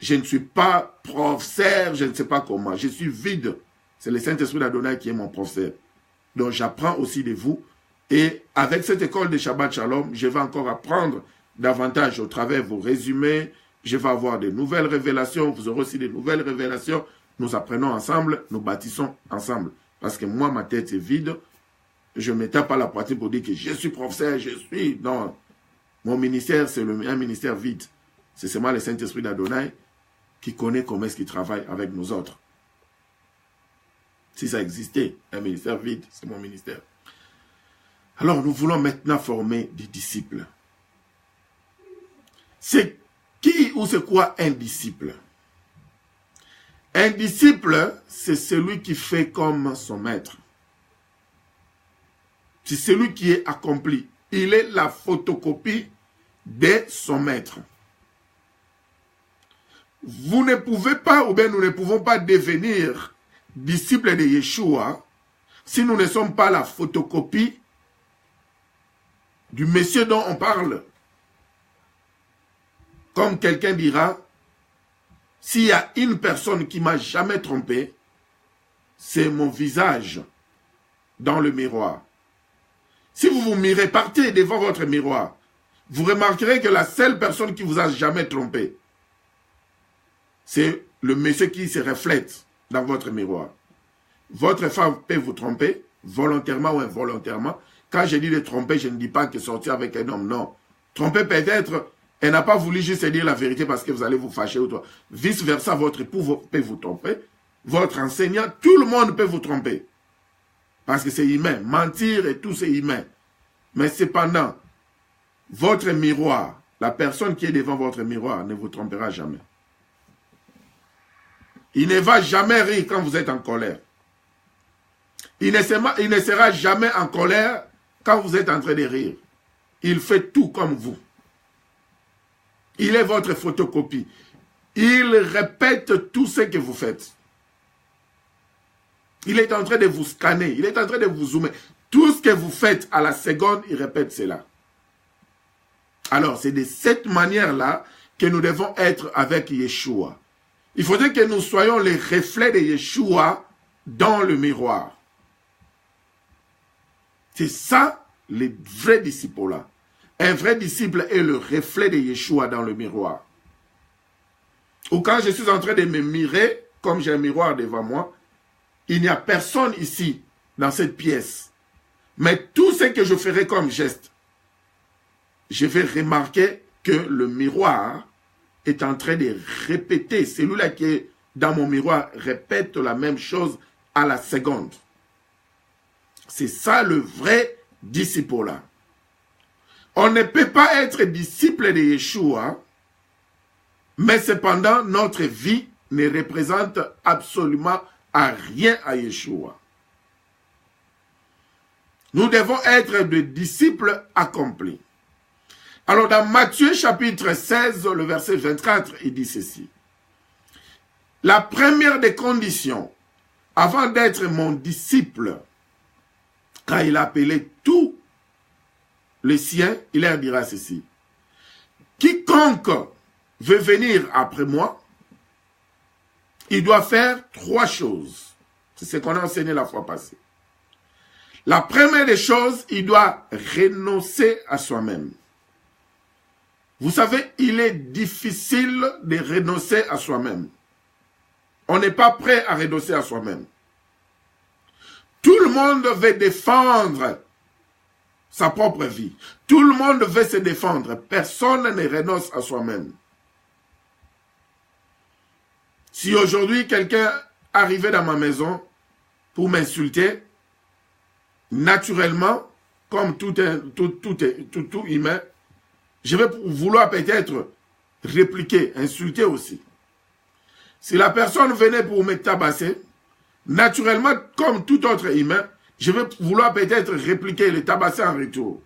je ne suis pas professeur, je ne sais pas comment. Je suis vide. C'est le Saint-Esprit d'Adonai qui est mon professeur. Donc, j'apprends aussi de vous. Et avec cette école de Shabbat Shalom, je vais encore apprendre davantage au travers de vos résumés. Je vais avoir de nouvelles révélations. Vous aurez aussi de nouvelles révélations. Nous apprenons ensemble, nous bâtissons ensemble. Parce que moi, ma tête est vide. Je ne me tape pas la poitrine pour dire que je suis professeur, je suis... Non. Mon ministère, c'est un ministère vide. C'est seulement le Saint-Esprit d'Adonai qui connaît comment est-ce qu'il travaille avec nous autres. Si ça existait, un ministère vide, c'est mon ministère. Alors, nous voulons maintenant former des disciples. C'est qui ou c'est quoi un disciple? Un disciple, c'est celui qui fait comme son maître. C'est celui qui est accompli. Il est la photocopie de son maître. Vous ne pouvez pas, ou bien nous ne pouvons pas devenir disciples de Yeshua si nous ne sommes pas la photocopie du monsieur dont on parle. Comme quelqu'un dira, s'il y a une personne qui m'a jamais trompé, c'est mon visage dans le miroir. Si vous vous mirez, partez devant votre miroir, vous remarquerez que la seule personne qui vous a jamais trompé, c'est le monsieur qui se reflète dans votre miroir. Votre femme peut vous tromper, volontairement ou involontairement. Quand je dis de tromper, je ne dis pas que sortir avec un homme, non. Tromper peut-être, elle n'a pas voulu juste dire la vérité parce que vous allez vous fâcher ou toi. Vice versa, votre époux peut vous tromper. Votre enseignant, tout le monde peut vous tromper. Parce que c'est humain. Mentir et tout, c'est humain. Mais cependant, votre miroir, la personne qui est devant votre miroir ne vous trompera jamais. Il ne va jamais rire quand vous êtes en colère. Il ne sera jamais en colère quand vous êtes en train de rire. Il fait tout comme vous. Il est votre photocopie. Il répète tout ce que vous faites. Il est en train de vous scanner. Il est en train de vous zoomer. Tout ce que vous faites à la seconde, il répète cela. Alors, c'est de cette manière-là que nous devons être avec Yeshua. Il faudrait que nous soyons les reflets de Yeshua dans le miroir. C'est ça, les vrais disciples là. Un vrai disciple est le reflet de Yeshua dans le miroir. Ou quand je suis en train de me mirer, comme j'ai un miroir devant moi, il n'y a personne ici, dans cette pièce. Mais tout ce que je ferai comme geste, je vais remarquer que le miroir est en train de répéter. Celui-là qui est dans mon miroir répète la même chose à la seconde. C'est ça le vrai disciple là. On ne peut pas être disciple de Yeshua, mais cependant notre vie ne représente absolument rien à Yeshua. Nous devons être des disciples accomplis. Alors dans Matthieu chapitre 16, le verset 24, il dit ceci. La première des conditions, avant d'être mon disciple, quand il a appelé tous les siens, il leur dira ceci. Quiconque veut venir après moi, il doit faire 3 choses. C'est ce qu'on a enseigné la fois passée. La première des choses, il doit renoncer à soi-même. Vous savez, il est difficile de renoncer à soi-même. On n'est pas prêt à renoncer à soi-même. Tout le monde veut défendre sa propre vie. Tout le monde veut se défendre. Personne ne renonce à soi-même. Si aujourd'hui quelqu'un arrivait dans ma maison pour m'insulter, naturellement, comme tout humain, je vais vouloir peut-être répliquer, insulter aussi. Si la personne venait pour me tabasser, naturellement, comme tout autre humain, je vais vouloir peut-être répliquer, le tabasser en retour.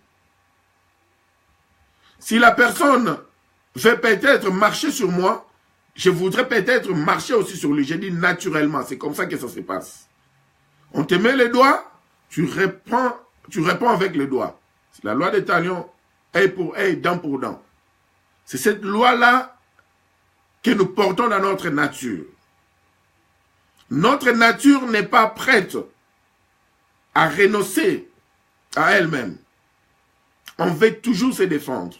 Si la personne veut peut-être marcher sur moi, je voudrais peut-être marcher aussi sur lui. Je dis naturellement, c'est comme ça que ça se passe. On te met les doigts, tu réponds avec les doigts. C'est la loi des talions, œil pour œil, dent pour dent. C'est cette loi-là que nous portons dans notre nature. Notre nature n'est pas prête à renoncer à elle-même. On veut toujours se défendre.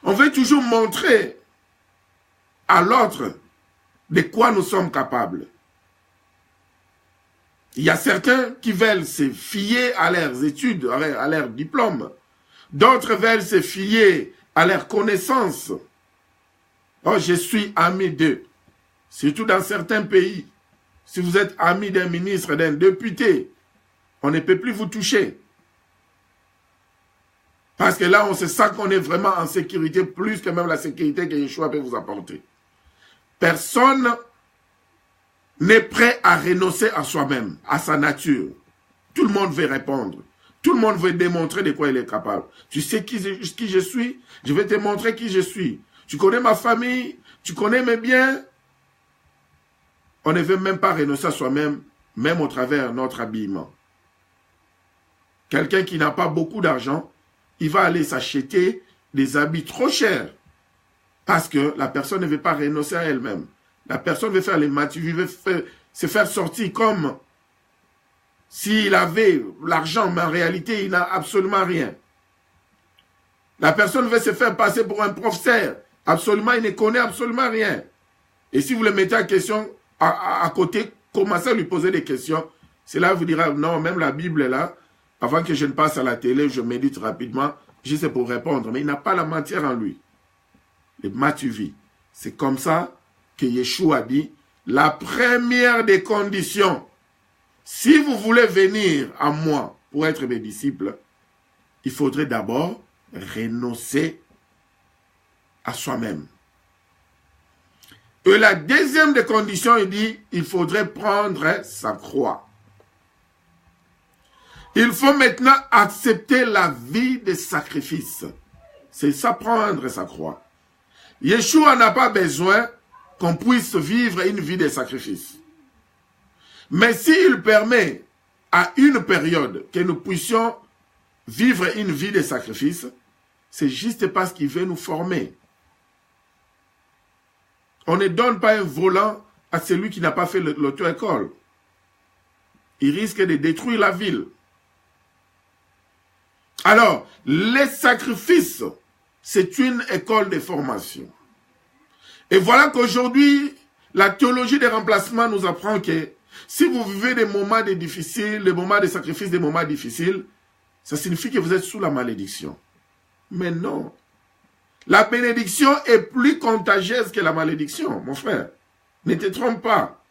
On veut toujours montrer à l'autre de quoi nous sommes capables. Il y a certains qui veulent se fier à leurs études, à leurs diplômes. D'autres veulent se fier à leurs connaissances. Oh, je suis ami d'eux. Surtout dans certains pays. Si vous êtes ami d'un ministre, d'un député, on ne peut plus vous toucher. Parce que là, on se sent qu'on est vraiment en sécurité, plus que même la sécurité que Yeshua peut vous apporter. Personne n'est prêt à renoncer à soi-même, à sa nature. Tout le monde veut répondre. Tout le monde veut démontrer de quoi il est capable. Tu sais qui je suis? Je vais te montrer qui je suis. Tu connais ma famille? Tu connais mes biens? On ne veut même pas renoncer à soi-même, même au travers de notre habillement. Quelqu'un qui n'a pas beaucoup d'argent, il va aller s'acheter des habits trop chers. Parce que la personne ne veut pas renoncer à elle-même. La personne veut faire les matchs, veut se faire sortir comme s'il avait l'argent, mais en réalité, il n'a absolument rien. La personne veut se faire passer pour un professeur. Absolument, il ne connaît absolument rien. Et si vous le mettez en question à côté, commencez à lui poser des questions. C'est là vous dira, non, même la Bible est là. Avant que je ne passe à la télé, je médite rapidement. Je sais pour répondre, mais il n'a pas la matière en lui. Le Mathuvi. C'est comme ça que Yeshua dit, la première des conditions, si vous voulez venir à moi pour être mes disciples, il faudrait d'abord renoncer à soi-même. Et la deuxième des conditions, il dit, il faudrait prendre sa croix. Il faut maintenant accepter la vie de sacrifice. C'est ça, prendre sa croix. Yeshua n'a pas besoin qu'on puisse vivre une vie de sacrifice. Mais s'il permet à une période que nous puissions vivre une vie de sacrifice, c'est juste parce qu'il veut nous former. On ne donne pas un volant à celui qui n'a pas fait l'auto-école. Il risque de détruire la ville. Alors, les sacrifices, c'est une école de formation. Et voilà qu'aujourd'hui, la théologie des remplacements nous apprend que si vous vivez des moments difficiles, des moments de sacrifice, des moments difficiles, ça signifie que vous êtes sous la malédiction. Mais non. La bénédiction est plus contagieuse que la malédiction, mon frère. Ne te trompe pas.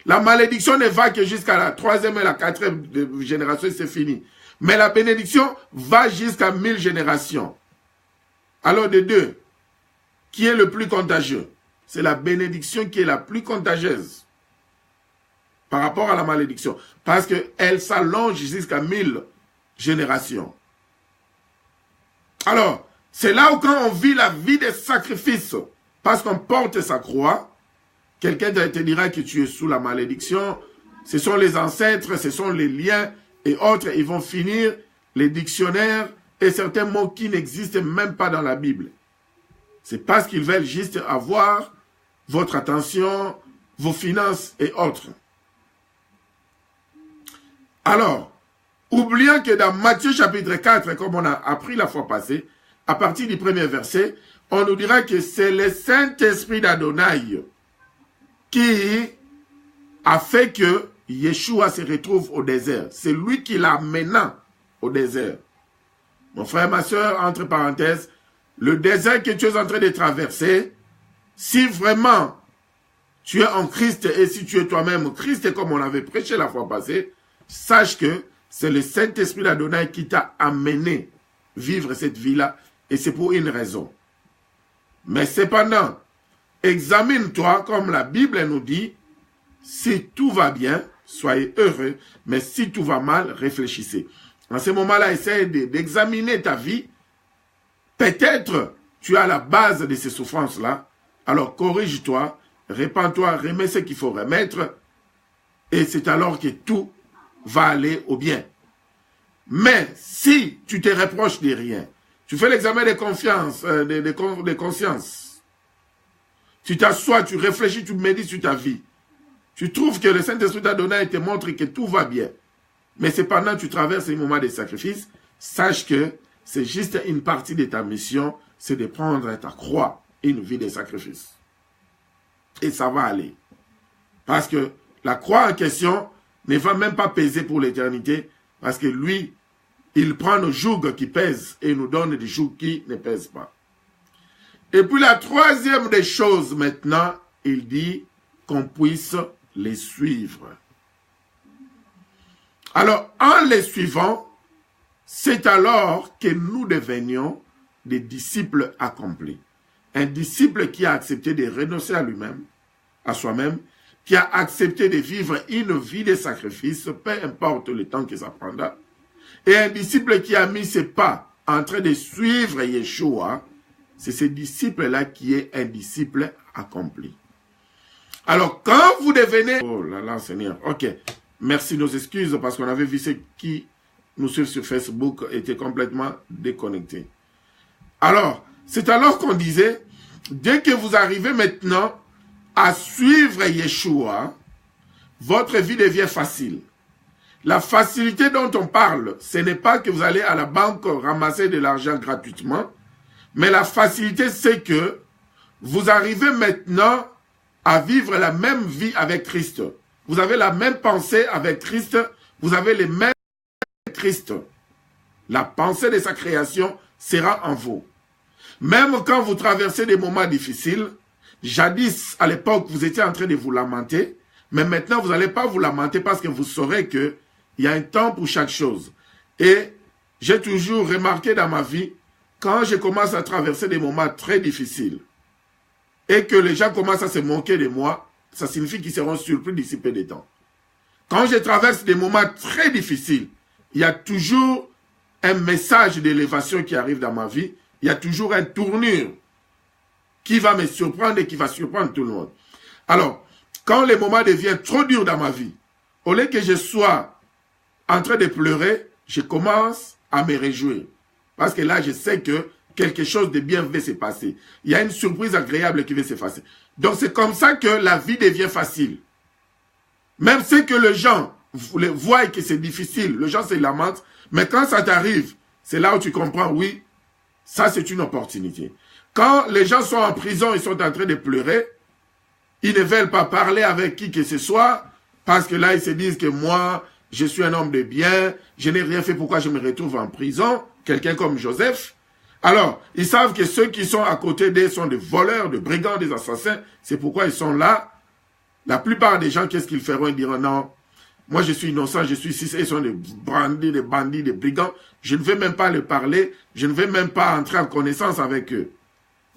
La malédiction ne va que jusqu'à la 3e et la 4e génération, c'est fini. Mais la bénédiction va jusqu'à 1000 générations. Alors de deux, qui est le plus contagieux? C'est la bénédiction qui est la plus contagieuse par rapport à la malédiction. Parce qu'elle s'allonge jusqu'à 1000 générations. Alors, c'est là où quand on vit la vie des sacrifices, parce qu'on porte sa croix, quelqu'un te dira que tu es sous la malédiction, ce sont les ancêtres, ce sont les liens et autres, ils vont finir les dictionnaires et certains mots qui n'existent même pas dans la Bible. C'est parce qu'ils veulent juste avoir votre attention, vos finances et autres. Alors, oublions que dans Matthieu chapitre 4, comme on a appris la fois passée, à partir du premier verset, on nous dira que c'est le Saint-Esprit d'Adonai qui a fait que Yeshua se retrouve au désert. C'est lui qui l'a mené au désert. Mon frère, ma soeur, entre parenthèses, le désert que tu es en train de traverser, si vraiment tu es en Christ et si tu es toi-même Christ, comme on l'avait prêché la fois passée, sache que c'est le Saint-Esprit d'Adonai qui t'a amené vivre cette vie-là et c'est pour une raison. Mais cependant, examine-toi comme la Bible nous dit, si tout va bien, soyez heureux, mais si tout va mal, réfléchissez. En ce moment-là, essaye d'examiner ta vie. Peut-être tu as la base de ces souffrances-là, alors corrige-toi, répands-toi, remets ce qu'il faut remettre, et c'est alors que tout va aller au bien. Mais si tu te reproches de rien, tu fais l'examen de confiance, de conscience, tu t'assois, tu réfléchis, tu médites sur ta vie, tu trouves que le Saint-Esprit d'Adonai te montre que tout va bien, mais cependant tu traverses les moments de sacrifice, sache que c'est juste une partie de ta mission, c'est de prendre ta croix, une vie de sacrifice. Et ça va aller. Parce que la croix en question ne va même pas peser pour l'éternité, parce que lui, il prend nos jougs qui pèsent et nous donne des jougs qui ne pèsent pas. Et puis la troisième des choses maintenant, il dit qu'on puisse les suivre. Alors, en les suivant, c'est alors que nous devenions des disciples accomplis. Un disciple qui a accepté de renoncer à lui-même, à soi-même, qui a accepté de vivre une vie de sacrifice, peu importe le temps que ça prendra, et un disciple qui a mis ses pas en train de suivre Yeshua, c'est ce disciple-là qui est un disciple accompli. Alors, quand vous devenez... Oh là là, Seigneur, ok. Merci, nos excuses, parce qu'on avait vu ceux qui nous suivent sur Facebook étaient complètement déconnectés. Alors, c'est alors qu'on disait, dès que vous arrivez maintenant à suivre Yeshua, votre vie devient facile. La facilité dont on parle, ce n'est pas que vous allez à la banque ramasser de l'argent gratuitement, mais la facilité, c'est que vous arrivez maintenant à vivre la même vie avec Christ. Vous avez la même pensée avec Christ, vous avez les mêmes Christ. La pensée de sa création sera en vous. Même quand vous traversez des moments difficiles, jadis, à l'époque, vous étiez en train de vous lamenter, mais maintenant, vous n'allez pas vous lamenter parce que vous saurez qu'il y a un temps pour chaque chose. Et j'ai toujours remarqué dans ma vie, quand je commence à traverser des moments très difficiles, et que les gens commencent à se moquer de moi, ça signifie qu'ils seront surpris d'ici peu de temps. Quand je traverse des moments très difficiles, il y a toujours un message d'élévation qui arrive dans ma vie. Il y a toujours un tournure qui va me surprendre et qui va surprendre tout le monde. Alors, quand les moments deviennent trop durs dans ma vie, au lieu que je sois en train de pleurer, je commence à me réjouir. Parce que là, je sais que quelque chose de bien va se passer. Il y a une surprise agréable qui va se passer. Donc, c'est comme ça que la vie devient facile. Même si que les gens voient que c'est difficile, les gens se lamentent, mais quand ça t'arrive, c'est là où tu comprends, oui, ça c'est une opportunité. Quand les gens sont en prison, ils sont en train de pleurer, ils ne veulent pas parler avec qui que ce soit, parce que là, ils se disent que moi, je suis un homme de bien, je n'ai rien fait, pourquoi je me retrouve en prison, quelqu'un comme Joseph. Alors, ils savent que ceux qui sont à côté d'eux sont des voleurs, des brigands, des assassins, c'est pourquoi ils sont là. La plupart des gens, qu'est-ce qu'ils feront? Ils diront non, moi je suis innocent, je suis ici, ils sont des bandits, des brigands, je ne vais même pas leur parler, je ne vais même pas entrer en connaissance avec eux.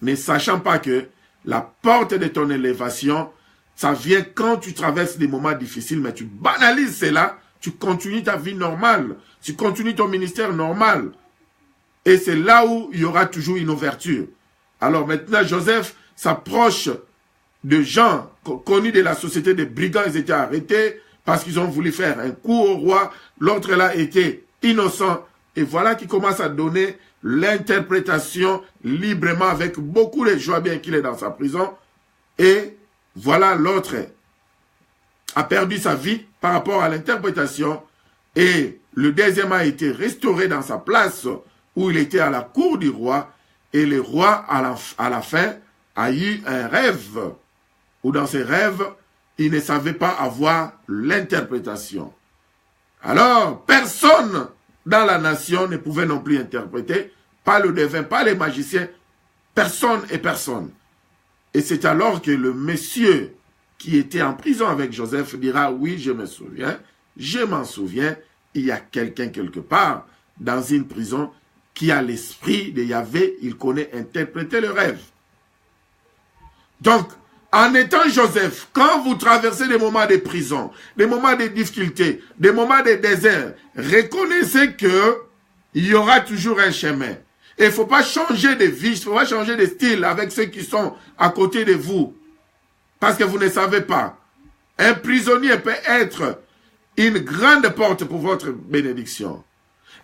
Ne sachant pas que la porte de ton élévation, ça vient quand tu traverses des moments difficiles, mais tu banalises cela, tu continues ta vie normale, tu continues ton ministère normal. Et c'est là où il y aura toujours une ouverture. Alors maintenant, Joseph s'approche de gens connus de la société des brigands. Ils étaient arrêtés parce qu'ils ont voulu faire un coup au roi. L'autre là était innocent. Et voilà qu'il commence à donner l'interprétation librement avec beaucoup de joie, bien qu'il est dans sa prison. Et voilà, l'autre a perdu sa vie par rapport à l'interprétation. Et le deuxième a été restauré dans sa place où il était à la cour du roi. Et le roi, à la fin, a eu un rêve, où dans ses rêves, il ne savait pas avoir l'interprétation. Alors, personne dans la nation ne pouvait non plus interpréter, pas le devin, pas les magiciens, personne et personne. Et c'est alors que le monsieur qui était en prison avec Joseph dira, oui, je me souviens, je m'en souviens, il y a quelqu'un quelque part dans une prison qui a l'esprit de Yahvé, il connaît interpréter le rêve. Donc, en étant Joseph, quand vous traversez des moments de prison, des moments de difficulté, des moments de désert, reconnaissez que il y aura toujours un chemin. Et il ne faut pas changer de vie, il ne faut pas changer de style avec ceux qui sont à côté de vous. Parce que vous ne savez pas. Un prisonnier peut être une grande porte pour votre bénédiction.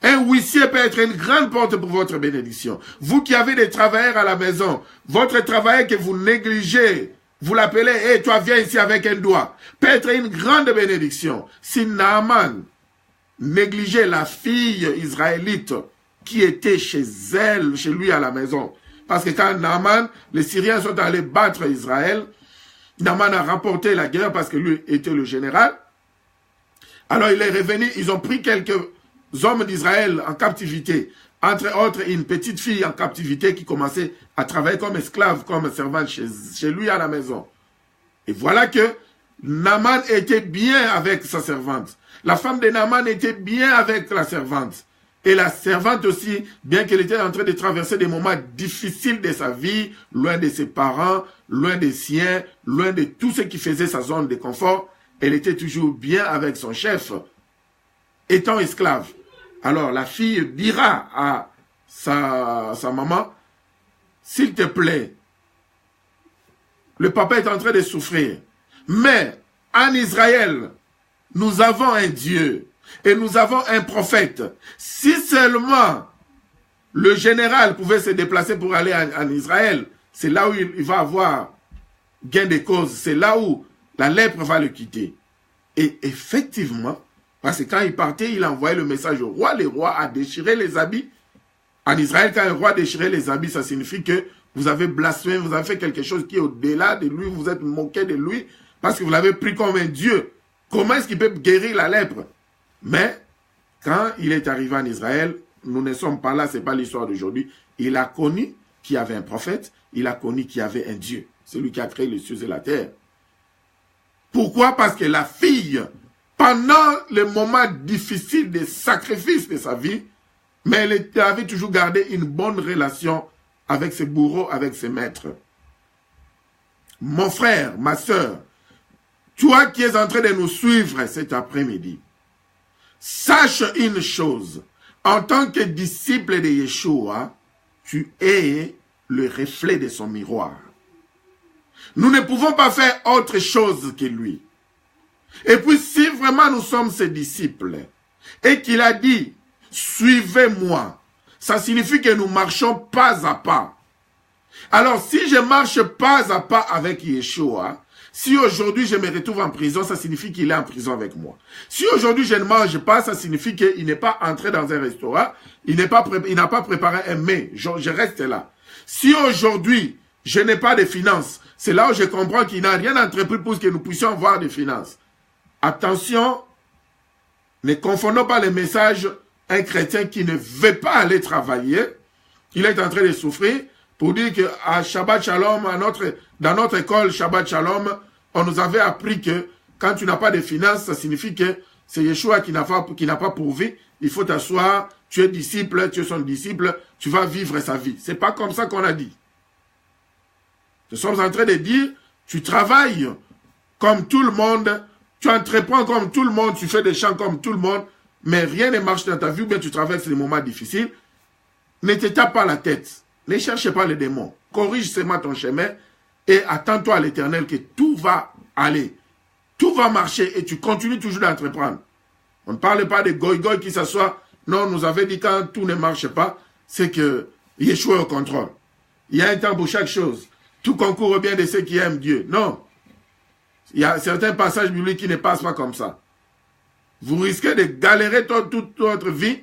Un huissier peut être une grande porte pour votre bénédiction. Vous qui avez des travailleurs à la maison, votre travailleur que vous négligez, vous l'appelez, hey, toi viens ici avec un doigt, peut être une grande bénédiction. Si Naaman négligeait la fille israélite qui était chez elle, chez lui à la maison, parce que quand Naaman, les Syriens sont allés battre Israël, Naaman a remporté la guerre parce que lui était le général. Alors il est revenu, ils ont pris quelques hommes d'Israël en captivité, entre autres une petite fille en captivité qui commençait à travailler comme esclave, comme servante chez lui à la maison. Et voilà que Naaman était bien avec sa servante. La femme de Naaman était bien avec la servante. Et la servante aussi, bien qu'elle était en train de traverser des moments difficiles de sa vie, loin de ses parents, loin des siens, loin de tout ce qui faisait sa zone de confort, elle était toujours bien avec son chef, étant esclave. Alors la fille dira à sa maman, s'il te plaît, le papa est en train de souffrir, mais en Israël, nous avons un Dieu et nous avons un prophète. Si seulement le général pouvait se déplacer pour aller en Israël, c'est là où il va avoir gain de cause, c'est là où la lèpre va le quitter. Et effectivement, parce que quand il partait, il envoyait le message au roi. Le roi a déchiré les habits. En Israël, quand un roi déchirait les habits, ça signifie que vous avez blasphémé, vous avez fait quelque chose qui est au-delà de lui, vous êtes moqué de lui, parce que vous l'avez pris comme un dieu. Comment est-ce qu'il peut guérir la lèpre? Mais, quand il est arrivé en Israël, nous ne sommes pas là, ce n'est pas l'histoire d'aujourd'hui, il a connu qu'il y avait un prophète, il a connu qu'il y avait un Dieu, celui qui a créé les cieux et la terre. Pourquoi? Parce que la fille, pendant les moments difficiles des sacrifices de sa vie, mais elle avait toujours gardé une bonne relation avec ses bourreaux, avec ses maîtres. Mon frère, ma soeur, toi qui es en train de nous suivre cet après-midi, sache une chose, en tant que disciple de Yeshua, tu es le reflet de son miroir. Nous ne pouvons pas faire autre chose que lui. Et puis si vraiment nous sommes ses disciples, et qu'il a dit, suivez-moi, ça signifie que nous marchons pas à pas. Alors si je marche pas à pas avec Yeshua, si aujourd'hui je me retrouve en prison, ça signifie qu'il est en prison avec moi. Si aujourd'hui je ne mange pas, ça signifie qu'il n'est pas entré dans un restaurant, il n'a pas préparé un mets, je reste là. Si aujourd'hui je n'ai pas de finances, c'est là où je comprends qu'il n'a rien entrepris pour que nous puissions avoir des finances. Attention, ne confondons pas les messages. Un chrétien qui ne veut pas aller travailler, il est en train de souffrir, pour dire qu'à Shabbat Shalom, dans notre école Shabbat Shalom, on nous avait appris que quand tu n'as pas de finances, ça signifie que c'est Yeshua qui n'a pas pourvu. Il faut t'asseoir, tu es disciple, tu es son disciple, tu vas vivre sa vie. C'est pas comme ça qu'on a dit. Nous sommes en train de dire, tu travailles comme tout le monde, tu entreprends comme tout le monde, tu fais des chants comme tout le monde, mais rien ne marche dans ta vie, ou bien tu traverses des moments difficiles. Ne te tape pas la tête. Ne cherche pas les démons. Corrige seulement ton chemin et attends-toi à l'Éternel que tout va aller. Tout va marcher et tu continues toujours d'entreprendre. On ne parle pas de goy-goy qui s'assoit. Non, nous avait dit quand tout ne marche pas, c'est que Yeshua est au contrôle. Il y a un temps pour chaque chose. Tout concourt au bien de ceux qui aiment Dieu. Non. Il y a certains passages bibliques qui ne passent pas comme ça. Vous risquez de galérer toute votre vie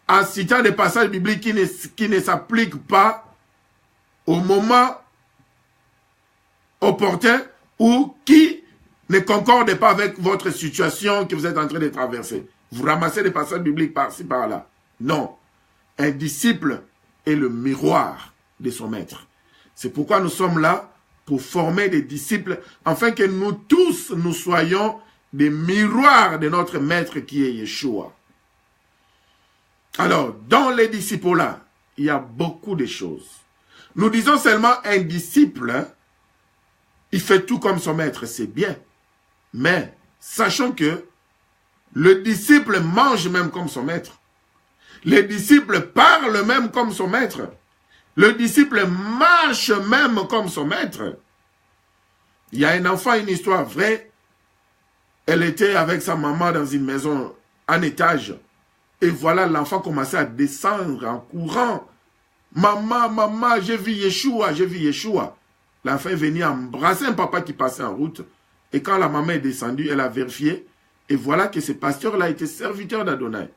en citant des passages bibliques qui ne s'appliquent pas au moment opportun ou qui ne concordent pas avec votre situation que vous êtes en train de traverser. Vous ramassez des passages bibliques par-ci, par-là. Non. Un disciple est le miroir de son maître. C'est pourquoi nous sommes là pour former des disciples afin que nous tous, nous soyons des miroirs de notre maître qui est Yeshua. Alors, dans les disciples-là, il y a beaucoup de choses. Nous disons seulement un disciple, il fait tout comme son maître, c'est bien. Mais, sachons que le disciple mange même comme son maître. Le disciple parle même comme son maître. Le disciple marche même comme son maître. Il y a un enfant, une histoire vraie. Elle était avec sa maman dans une maison en étage. Et voilà, l'enfant commençait à descendre en courant. Maman, maman, j'ai vu Yeshua, j'ai vu Yeshua. L'enfant est venu embrasser un papa qui passait en route. Et quand la maman est descendue, elle a vérifié. Et voilà que ce pasteur-là était serviteur d'Adonai.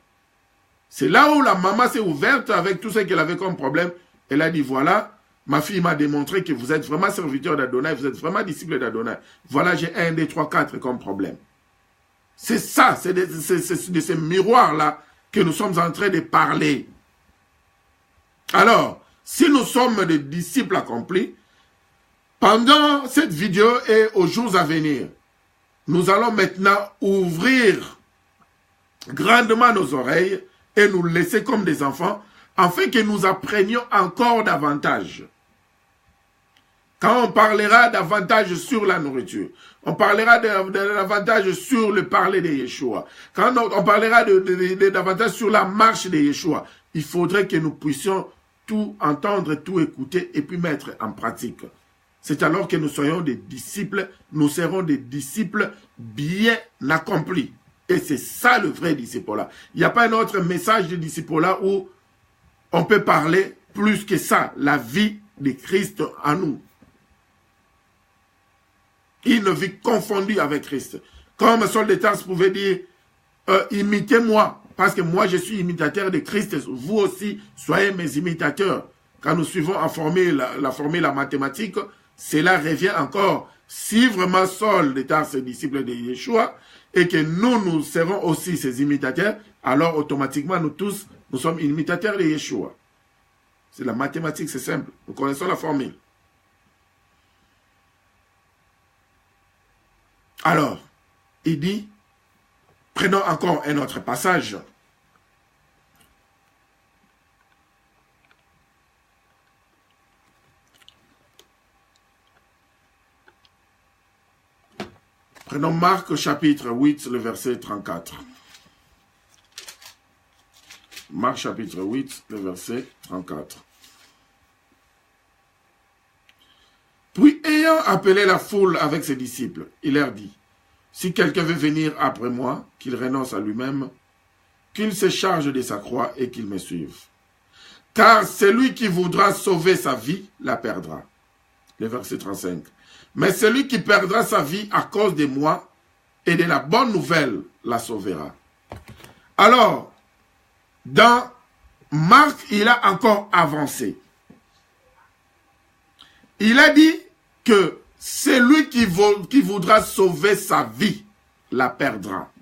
C'est là où la maman s'est ouverte avec tout ce qu'elle avait comme problème. Elle a dit, voilà, ma fille m'a démontré que vous êtes vraiment serviteur d'Adonai, vous êtes vraiment disciple d'Adonai. Voilà, j'ai 1, 2, 3, 4 comme problème. C'est ça, c'est de ces miroirs-là que nous sommes en train de parler. Alors, si nous sommes des disciples accomplis, pendant cette vidéo et aux jours à venir, nous allons maintenant ouvrir grandement nos oreilles et nous laisser comme des enfants, afin que nous apprenions encore davantage. Quand on parlera davantage sur la nourriture, on parlera davantage sur le parler de Yeshua, quand on parlera davantage sur la marche de Yeshua, il faudrait que nous puissions tout entendre, tout écouter et puis mettre en pratique. C'est alors que nous serons des disciples bien accomplis. Et c'est ça le vrai disciple-là. Il n'y a pas un autre message de disciple-là où on peut parler plus que ça, la vie de Christ en nous. Une vie confondue avec Christ. Comme Saul de Tarse pouvait dire, imitez-moi, parce que moi je suis imitateur de Christ, vous aussi soyez mes imitateurs. Quand nous suivons la formule mathématique, cela revient encore. Si vraiment Saul de Tarse est disciple de Yeshua, et que nous serons aussi ses imitateurs, alors automatiquement nous tous, nous sommes imitateurs de Yeshua. C'est la mathématique, c'est simple. Nous connaissons la formule. Alors, il dit, prenons encore un autre passage. Prenons Marc chapitre 8, le verset 34. Marc chapitre 8, le verset 34. Puis, ayant appelé la foule avec ses disciples, il leur dit, si quelqu'un veut venir après moi, qu'il renonce à lui-même, qu'il se charge de sa croix et qu'il me suive. Car celui qui voudra sauver sa vie, la perdra. Le verset 35. Mais celui qui perdra sa vie à cause de moi et de la bonne nouvelle, la sauvera. Alors, dans Marc, il a encore avancé. Il a dit que celui qui voudra sauver sa vie, la perdra.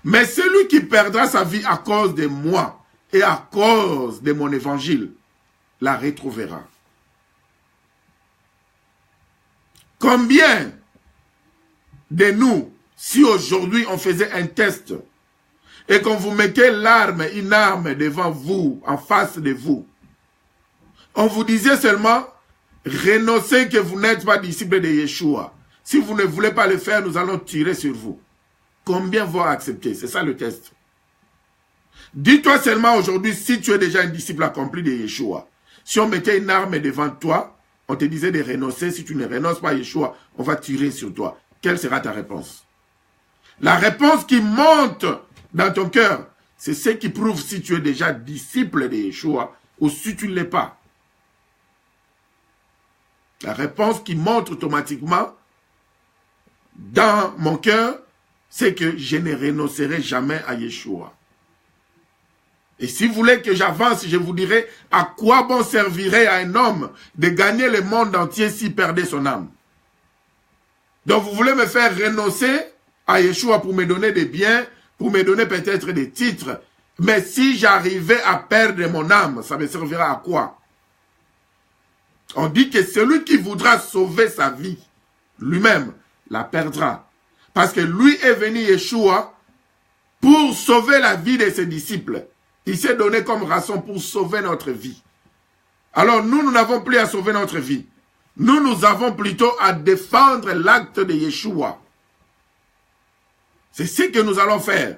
Mais celui qui perdra sa vie à cause de moi et à cause de mon évangile, la retrouvera. Combien de nous, si aujourd'hui on faisait un test et qu'on vous mettait une arme devant vous, en face de vous, on vous disait seulement, renoncez que vous n'êtes pas disciple de Yeshua. Si vous ne voulez pas le faire, nous allons tirer sur vous. Combien vont accepter? C'est ça le test. Dis-toi seulement aujourd'hui si tu es déjà un disciple accompli de Yeshua. Si on mettait une arme devant toi, on te disait de renoncer. Si tu ne renonces pas à Yeshua, on va tirer sur toi. Quelle sera ta réponse? La réponse qui monte dans ton cœur, c'est ce qui prouve si tu es déjà disciple de Yeshua ou si tu ne l'es pas. La réponse qui monte automatiquement dans mon cœur, c'est que je ne renoncerai jamais à Yeshua. Et si vous voulez que j'avance, je vous dirai à quoi bon servirait à un homme de gagner le monde entier s'il perdait son âme. Donc vous voulez me faire renoncer à Yeshua pour me donner des biens, pour me donner peut-être des titres. Mais si j'arrivais à perdre mon âme, ça me servira à quoi? On dit que celui qui voudra sauver sa vie, lui-même, la perdra. Parce que lui est venu Yeshua pour sauver la vie de ses disciples. Il s'est donné comme rançon pour sauver notre vie. Alors nous n'avons plus à sauver notre vie. Nous avons plutôt à défendre l'acte de Yeshua. C'est ce que nous allons faire.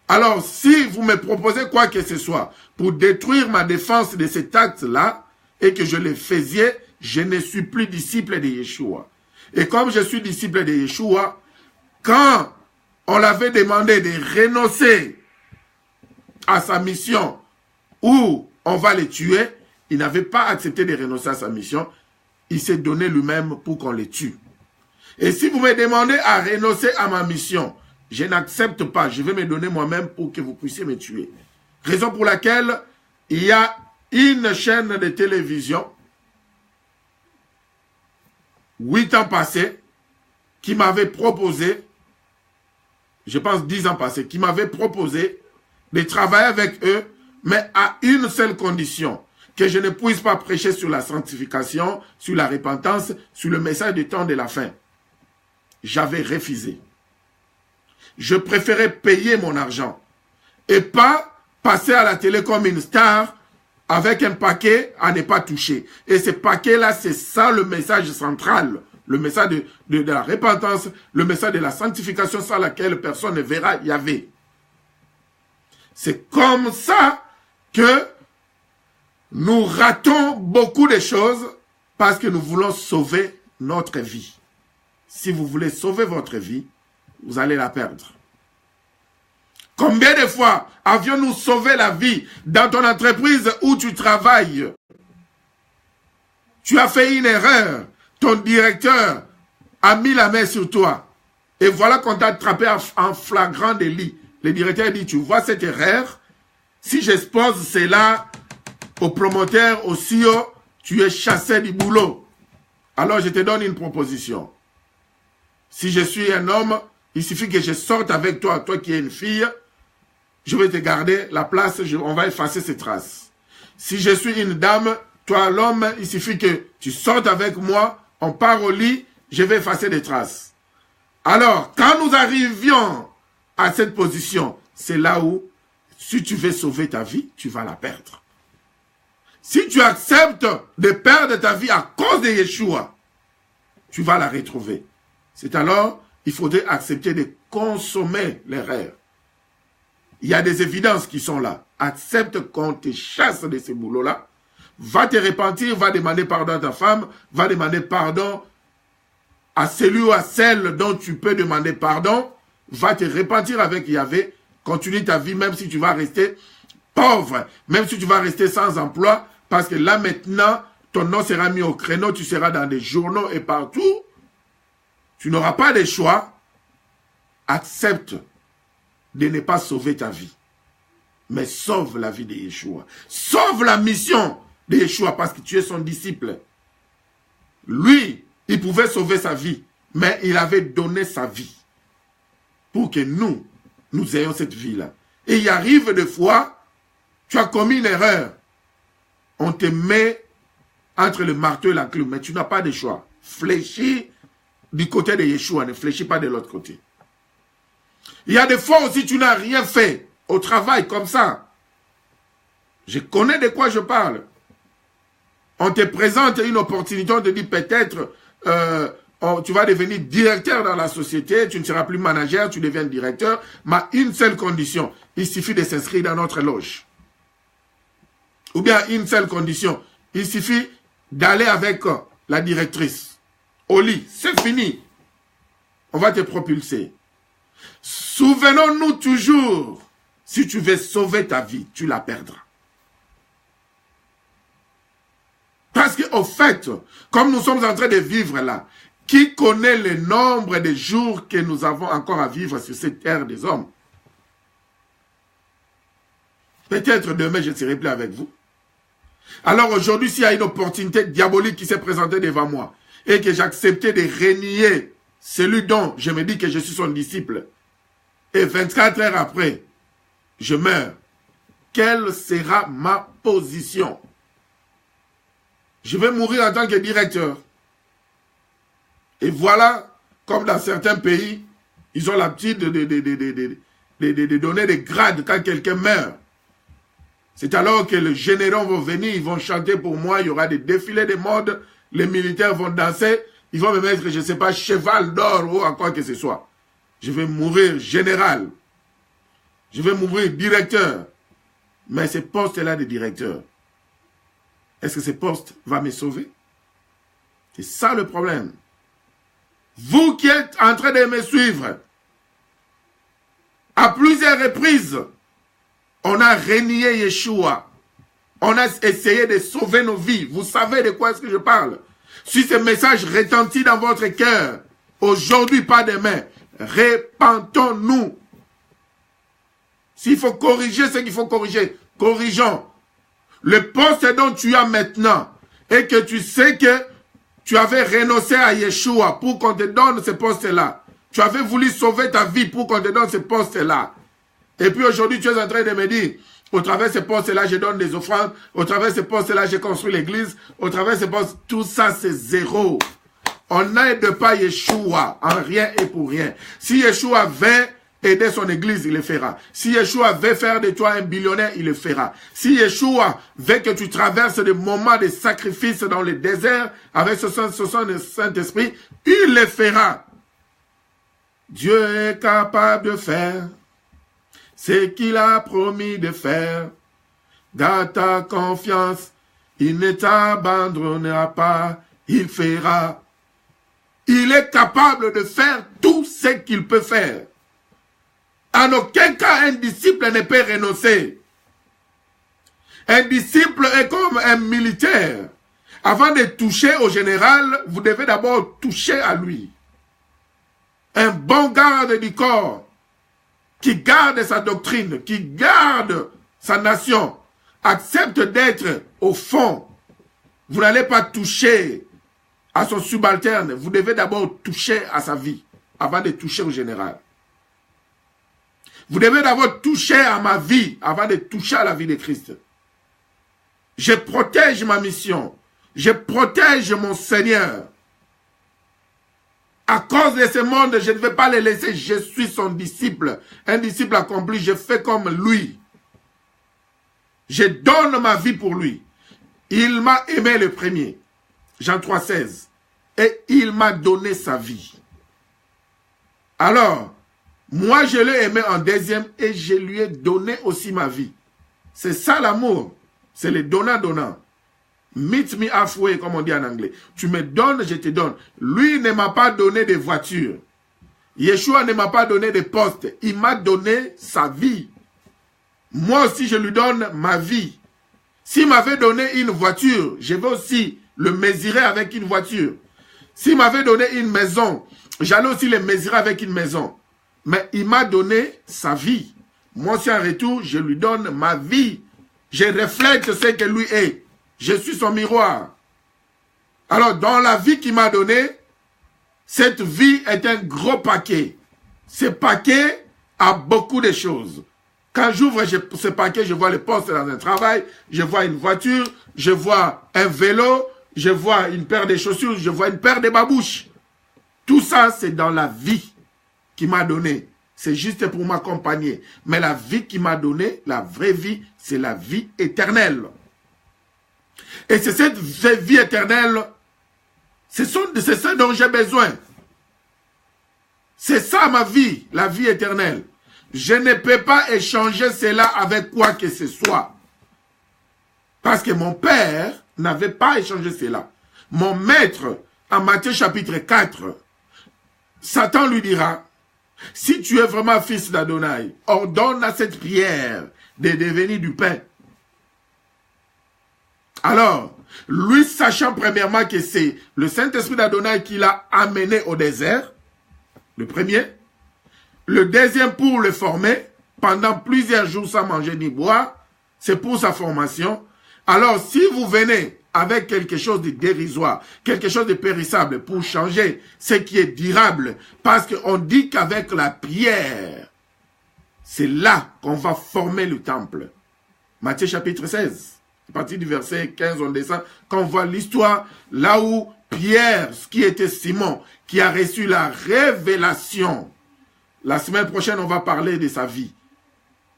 Alors si vous me proposez quoi que ce soit pour détruire ma défense de cet acte-là, et que je le faisais, je ne suis plus disciple de Yeshua. Et comme je suis disciple de Yeshua, quand on l'avait demandé de renoncer à sa mission où on va le tuer, il n'avait pas accepté de renoncer à sa mission. Il s'est donné lui-même pour qu'on le tue. Et si vous me demandez à renoncer à ma mission, je n'accepte pas. Je vais me donner moi-même pour que vous puissiez me tuer. Raison pour laquelle il y a une chaîne de télévision, 8 ans passés, qui m'avait proposé, je pense 10 ans passés, qui m'avait proposé de travailler avec eux, mais à une seule condition, que je ne puisse pas prêcher sur la sanctification, sur la repentance, sur le message du temps de la fin. J'avais refusé. Je préférais payer mon argent et pas passer à la télé comme une star avec un paquet à ne pas toucher. Et ce paquet-là, c'est ça le message central. Le message de la repentance, le message de la sanctification sans laquelle personne ne verra Yahvé. C'est comme ça que nous ratons beaucoup de choses parce que nous voulons sauver notre vie. Si vous voulez sauver votre vie, vous allez la perdre. Combien de fois avions-nous sauvé la vie dans ton entreprise où tu travailles? Tu as fait une erreur. Ton directeur a mis la main sur toi. Et voilà qu'on t'a attrapé en flagrant délit. Le directeur dit, tu vois cette erreur? Si j'expose cela au promoteur, au CEO, tu es chassé du boulot. Alors je te donne une proposition. Si je suis un homme, il suffit que je sorte avec toi, toi qui es une fille, je vais te garder la place, on va effacer ces traces. Si je suis une dame, toi l'homme, il suffit que tu sortes avec moi, on part au lit, je vais effacer des traces. Alors, quand nous arrivions à cette position, c'est là où, si tu veux sauver ta vie, tu vas la perdre. Si tu acceptes de perdre ta vie à cause de Yeshua, tu vas la retrouver. C'est alors, il faudrait accepter de consommer l'erreur. Il y a des évidences qui sont là. Accepte qu'on te chasse de ce boulot-là. Va te repentir, va demander pardon à ta femme, va demander pardon à celui ou à celle dont tu peux demander pardon. Va te repentir avec Yahvé. Continue ta vie, même si tu vas rester pauvre, même si tu vas rester sans emploi, parce que là maintenant, ton nom sera mis au créneau, tu seras dans des journaux et partout. Tu n'auras pas de choix. Accepte de ne pas sauver ta vie. Mais sauve la vie de Yeshua. Sauve la mission de Yeshua parce que tu es son disciple. Lui, il pouvait sauver sa vie, mais il avait donné sa vie pour que nous ayons cette vie-là. Et il arrive des fois, tu as commis une erreur. On te met entre le marteau et la clou, mais tu n'as pas de choix. Fléchis du côté de Yeshua, ne fléchis pas de l'autre côté. Il y a des fois aussi tu n'as rien fait au travail comme ça. Je connais de quoi je parle. On te présente une opportunité, on te dit peut-être tu vas devenir directeur dans la société, tu ne seras plus manager, tu deviens directeur, mais une seule condition, il suffit de s'inscrire dans notre loge. Ou bien une seule condition, il suffit d'aller avec la directrice au lit, c'est fini. On va te propulser. Souvenons-nous toujours, si tu veux sauver ta vie, tu la perdras. Parce qu'au fait, comme nous sommes en train de vivre là, qui connaît le nombre de jours que nous avons encore à vivre sur cette terre des hommes? Peut-être demain, je ne serai plus avec vous. Alors aujourd'hui, s'il y a une opportunité diabolique qui s'est présentée devant moi et que j'acceptais de renier celui dont je me dis que je suis son disciple, et 24 heures après, je meurs, quelle sera ma position? Je vais mourir en tant que directeur. Et voilà, comme dans certains pays, ils ont l'habitude de donner des grades quand quelqu'un meurt. C'est alors que les généraux vont venir, ils vont chanter pour moi, il y aura des défilés de mode, les militaires vont danser, ils vont me mettre, je ne sais pas, cheval d'or ou encore que ce soit. Je vais mourir général. Je vais mourir directeur. Mais ce poste-là de directeur, est-ce que ce poste va me sauver? C'est ça le problème. Vous qui êtes en train de me suivre, à plusieurs reprises, on a renié Yeshua. On a essayé de sauver nos vies. Vous savez de quoi est-ce que je parle? Si ce message retentit dans votre cœur, aujourd'hui, pas demain, repentons-nous. S'il faut corriger ce qu'il faut corriger, corrigeons. Le poste dont tu as maintenant, et que tu sais que tu avais renoncé à Yeshua pour qu'on te donne ce poste-là. Tu avais voulu sauver ta vie pour qu'on te donne ce poste-là. Et puis aujourd'hui, tu es en train de me dire, au travers de ce poste-là, je donne des offrandes. Au travers de ce poste-là, je construis l'église. Au travers de ce poste, tout ça, c'est zéro. On n'aide pas Yeshua en rien et pour rien. Si Yeshua vint aider son église, il le fera. Si Yeshua veut faire de toi un billionnaire, il le fera. Si Yeshua veut que tu traverses des moments de sacrifice dans le désert avec ce Saint-Esprit, il le fera. Dieu est capable de faire ce qu'il a promis de faire. Dans ta confiance, il ne t'abandonnera pas, il fera. Il est capable de faire tout ce qu'il peut faire. En aucun cas, un disciple ne peut renoncer. Un disciple est comme un militaire. Avant de toucher au général, vous devez d'abord toucher à lui. Un bon garde du corps, qui garde sa doctrine, qui garde sa nation, accepte d'être au fond. Vous n'allez pas toucher à son subalterne. Vous devez d'abord toucher à sa vie, avant de toucher au général. Vous devez d'abord toucher à ma vie avant de toucher à la vie de Christ. Je protège ma mission. Je protège mon Seigneur. À cause de ce monde, je ne vais pas le laisser. Je suis son disciple. Un disciple accompli, je fais comme lui. Je donne ma vie pour lui. Il m'a aimé le premier. Jean 3,16. Et il m'a donné sa vie. Alors, moi, je l'ai aimé en deuxième et je lui ai donné aussi ma vie. C'est ça l'amour. C'est le donnant-donnant. Meet me halfway, comme on dit en anglais. Tu me donnes, je te donne. Lui ne m'a pas donné de voiture. Yeshua ne m'a pas donné de poste. Il m'a donné sa vie. Moi aussi, je lui donne ma vie. S'il m'avait donné une voiture, je vais aussi le mesurer avec une voiture. S'il m'avait donné une maison, j'allais aussi le mesurer avec une maison. Mais il m'a donné sa vie. Moi aussi, en retour, je lui donne ma vie. Je reflète ce que lui est. Je suis son miroir. Alors, dans la vie qu'il m'a donnée, cette vie est un gros paquet. Ce paquet a beaucoup de choses. Quand j'ouvre ce paquet, je vois le poste dans un travail, je vois une voiture, je vois un vélo, je vois une paire de chaussures, je vois une paire de babouches. Tout ça, c'est dans la vie qu'il m'a donnée. C'est juste pour m'accompagner. Mais la vie qu'il m'a donnée, la vraie vie, c'est la vie éternelle. Et c'est cette vie éternelle, c'est ça dont j'ai besoin. C'est ça ma vie, la vie éternelle. Je ne peux pas échanger cela avec quoi que ce soit. Parce que mon père n'avait pas échangé cela. Mon maître, en Matthieu chapitre 4, Satan lui dira, si tu es vraiment fils d'Adonai, ordonne à cette pierre de devenir du pain. Alors, lui sachant premièrement que c'est le Saint-Esprit d'Adonai qui l'a amené au désert, le premier, le deuxième pour le former, pendant plusieurs jours sans manger ni boire, c'est pour sa formation. Alors, si vous venez avec quelque chose de dérisoire, quelque chose de périssable pour changer ce qui est durable, parce qu'on dit qu'avec la pierre, c'est là qu'on va former le temple. Matthieu chapitre 16, à partir du verset 15, on descend, quand on voit l'histoire, là où Pierre, qui était Simon, qui a reçu la révélation. La semaine prochaine, on va parler de sa vie.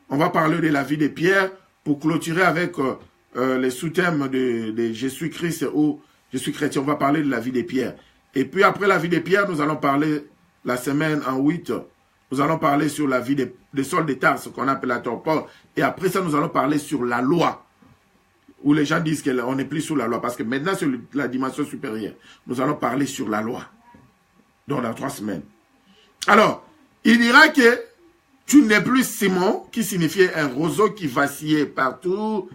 On va parler de la vie de Pierre pour clôturer avec les sous-thèmes de Jésus-Christ ou Jésus chrétien. On va parler de la vie de Pierre. Et puis après la vie de Pierre, nous allons parler la semaine en 8. Nous allons parler sur la vie de Saul de Tarse, qu'on appelle la Paul. Et après ça, nous allons parler sur la loi. Où les gens disent qu'on n'est plus sous la loi. Parce que maintenant, c'est la dimension supérieure. Nous allons parler sur la loi. Donc, dans 3 semaines. Alors, il dira que tu n'es plus Simon, qui signifiait un roseau qui vacillait partout.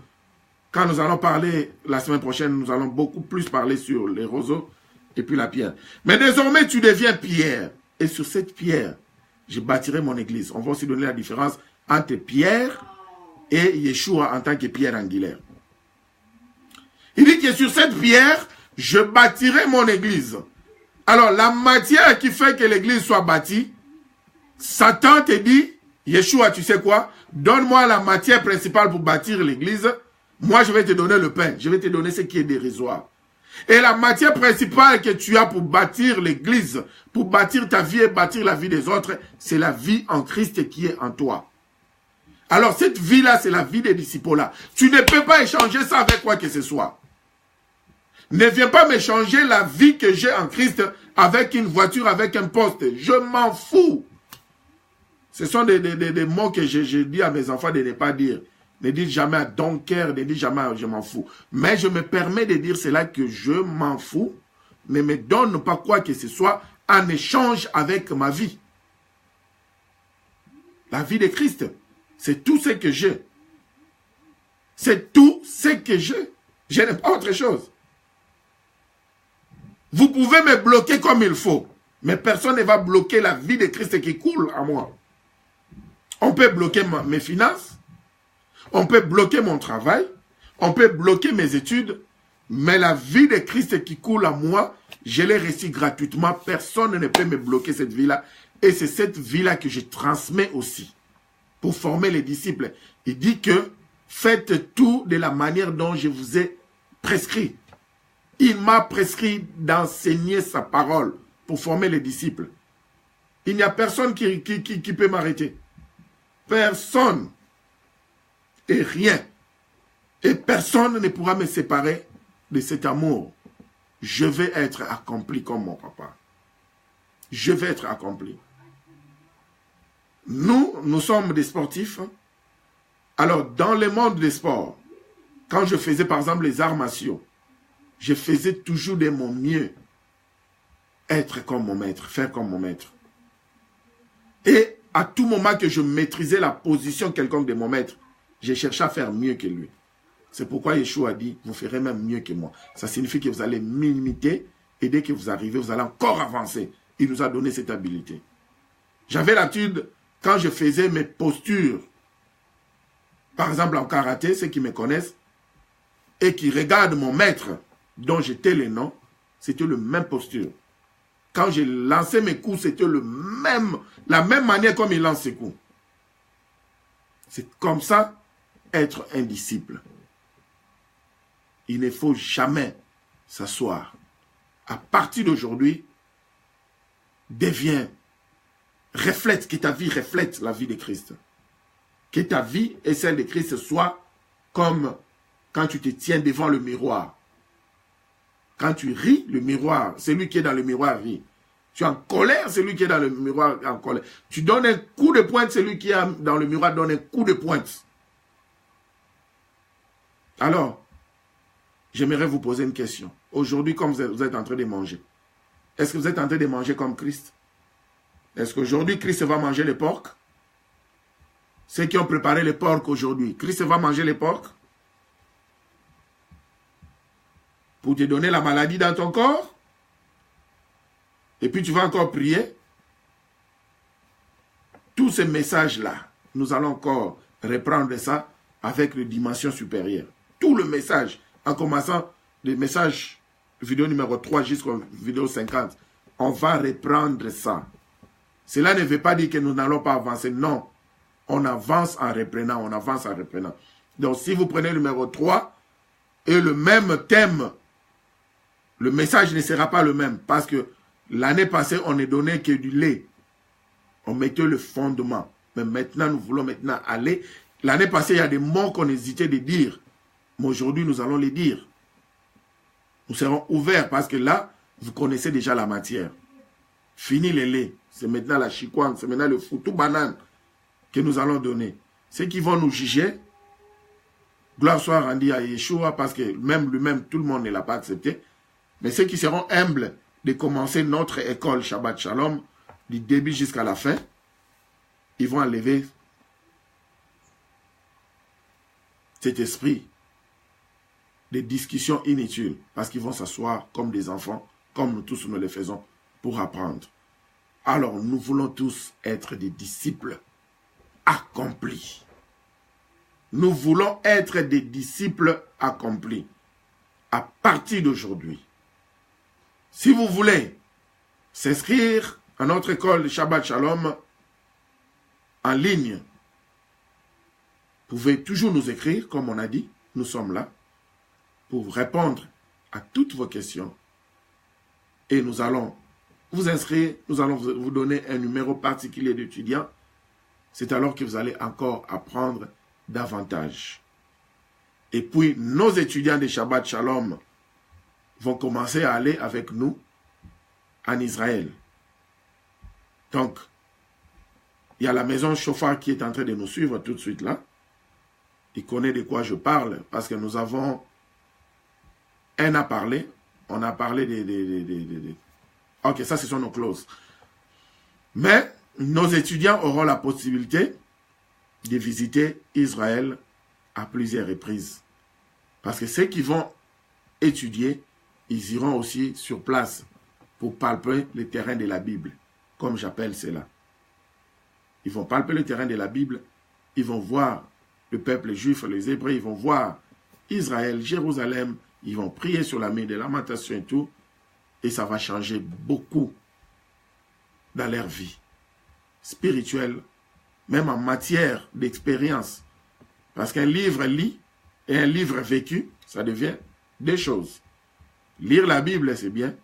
Quand nous allons parler la semaine prochaine, nous allons beaucoup plus parler sur les roseaux et puis la pierre. Mais désormais, tu deviens pierre. Et sur cette pierre, je bâtirai mon église. On va aussi donner la différence entre Pierre et Yeshua en tant que pierre angulaire. Il dit que sur cette pierre, je bâtirai mon église. Alors, la matière qui fait que l'église soit bâtie, Satan te dit, Yeshua, tu sais quoi? Donne-moi la matière principale pour bâtir l'église. Moi, je vais te donner le pain. Je vais te donner ce qui est dérisoire. Et la matière principale que tu as pour bâtir l'église, pour bâtir ta vie et bâtir la vie des autres, c'est la vie en Christ qui est en toi. Alors cette vie-là, c'est la vie des disciples-là. Tu ne peux pas échanger ça avec quoi que ce soit. Ne viens pas m'échanger la vie que j'ai en Christ avec une voiture, avec un poste. Je m'en fous. Ce sont des mots que je dis à mes enfants de ne pas dire. Ne dites jamais à ton cœur, ne dites jamais à je m'en fous. Mais je me permets de dire cela que je m'en fous. Ne me donne pas quoi que ce soit en échange avec ma vie. La vie de Christ, c'est tout ce que j'ai. C'est tout ce que j'ai. Je n'ai pas autre chose. Vous pouvez me bloquer comme il faut, mais personne ne va bloquer la vie de Christ qui coule à moi. On peut bloquer mes finances, on peut bloquer mon travail, on peut bloquer mes études, mais la vie de Christ qui coule à moi, je l'ai reçue gratuitement. Personne ne peut me bloquer cette vie-là. Et c'est cette vie-là que je transmets aussi pour former les disciples. Il dit que faites tout de la manière dont je vous ai prescrit. Il m'a prescrit d'enseigner sa parole pour former les disciples. Il n'y a personne qui peut m'arrêter. Personne. Et rien. Et personne ne pourra me séparer de cet amour. Je vais être accompli comme mon papa. Je vais être accompli. Nous sommes des sportifs. Alors, dans le monde des sports, quand je faisais par exemple les arts martiaux, je faisais toujours de mon mieux être comme mon maître, faire comme mon maître. Et à tout moment que je maîtrisais la position quelconque de mon maître, j'ai cherché à faire mieux que lui. C'est pourquoi Yeshua a dit, vous ferez même mieux que moi. Ça signifie que vous allez m'imiter et dès que vous arrivez, vous allez encore avancer. Il nous a donné cette habilité. J'avais l'habitude, quand je faisais mes postures, par exemple en karaté, ceux qui me connaissent, et qui regardent mon maître, dont j'étais le nom, c'était le même posture. Quand j'ai lancé mes coups, c'était la même manière comme il lance ses coups. C'est comme ça, être un disciple. Il ne faut jamais s'asseoir. À partir d'aujourd'hui, reflète, que ta vie reflète la vie de Christ. Que ta vie et celle de Christ soient comme quand tu te tiens devant le miroir. Quand tu ris, le miroir, celui qui est dans le miroir rit. Tu es en colère, celui qui est dans le miroir est en colère. Tu donnes un coup de pointe, celui qui est dans le miroir donne un coup de pointe. Alors, j'aimerais vous poser une question. Aujourd'hui, comme vous êtes en train de manger, est-ce que vous êtes en train de manger comme Christ? Est-ce qu'aujourd'hui, Christ va manger les porcs? Ceux qui ont préparé les porcs aujourd'hui, Christ va manger les porcs? Pour te donner la maladie dans ton corps? Et puis tu vas encore prier? Tous ces messages-là, nous allons encore reprendre ça avec une dimension supérieure. Tout le message, en commençant le message vidéo numéro 3 jusqu'au vidéo 50, on va reprendre ça. Cela ne veut pas dire que nous n'allons pas avancer. Non, on avance en reprenant, on avance en reprenant. Donc si vous prenez le numéro 3 et le même thème, le message ne sera pas le même parce que l'année passée, on ne donnait que du lait. On mettait le fondement. Mais maintenant, nous voulons maintenant aller. L'année passée, il y a des mots qu'on hésitait de dire. Mais aujourd'hui, nous allons les dire. Nous serons ouverts parce que là, vous connaissez déjà la matière. Fini le lait. C'est maintenant la chikwang, c'est maintenant le foutou banane que nous allons donner. Ceux qui vont nous juger, gloire soit rendue à Yeshua parce que même lui-même, tout le monde ne l'a pas accepté. Mais ceux qui seront humbles de commencer notre école Shabbat Shalom, du début jusqu'à la fin, ils vont enlever cet esprit de discussions inutiles, parce qu'ils vont s'asseoir comme des enfants, comme nous tous nous le faisons, pour apprendre. Alors, nous voulons tous être des disciples accomplis. Nous voulons être des disciples accomplis à partir d'aujourd'hui. Si vous voulez s'inscrire à notre école Shabbat Shalom en ligne, vous pouvez toujours nous écrire, comme on a dit, nous sommes là, pour répondre à toutes vos questions. Et nous allons vous inscrire, nous allons vous donner un numéro particulier d'étudiant. C'est alors que vous allez encore apprendre davantage. Et puis, nos étudiants de Shabbat Shalom vont commencer à aller avec nous en Israël. Donc, il y a la maison Shofar qui est en train de nous suivre tout de suite là. Il connaît de quoi je parle parce que nous avons un à parler. On a parlé Ok, ça ce sont nos clauses. Mais nos étudiants auront la possibilité de visiter Israël à plusieurs reprises. Parce que ceux qui vont étudier, ils iront aussi sur place pour palper le terrain de la Bible, comme j'appelle cela. Ils vont palper le terrain de la Bible, ils vont voir le peuple juif, les Hébreux, ils vont voir Israël, Jérusalem, ils vont prier sur la mer de lamentation et tout, et ça va changer beaucoup dans leur vie spirituelle, même en matière d'expérience. Parce qu'un livre lit et un livre vécu, ça devient deux choses. Lire la Bible, c'est bien,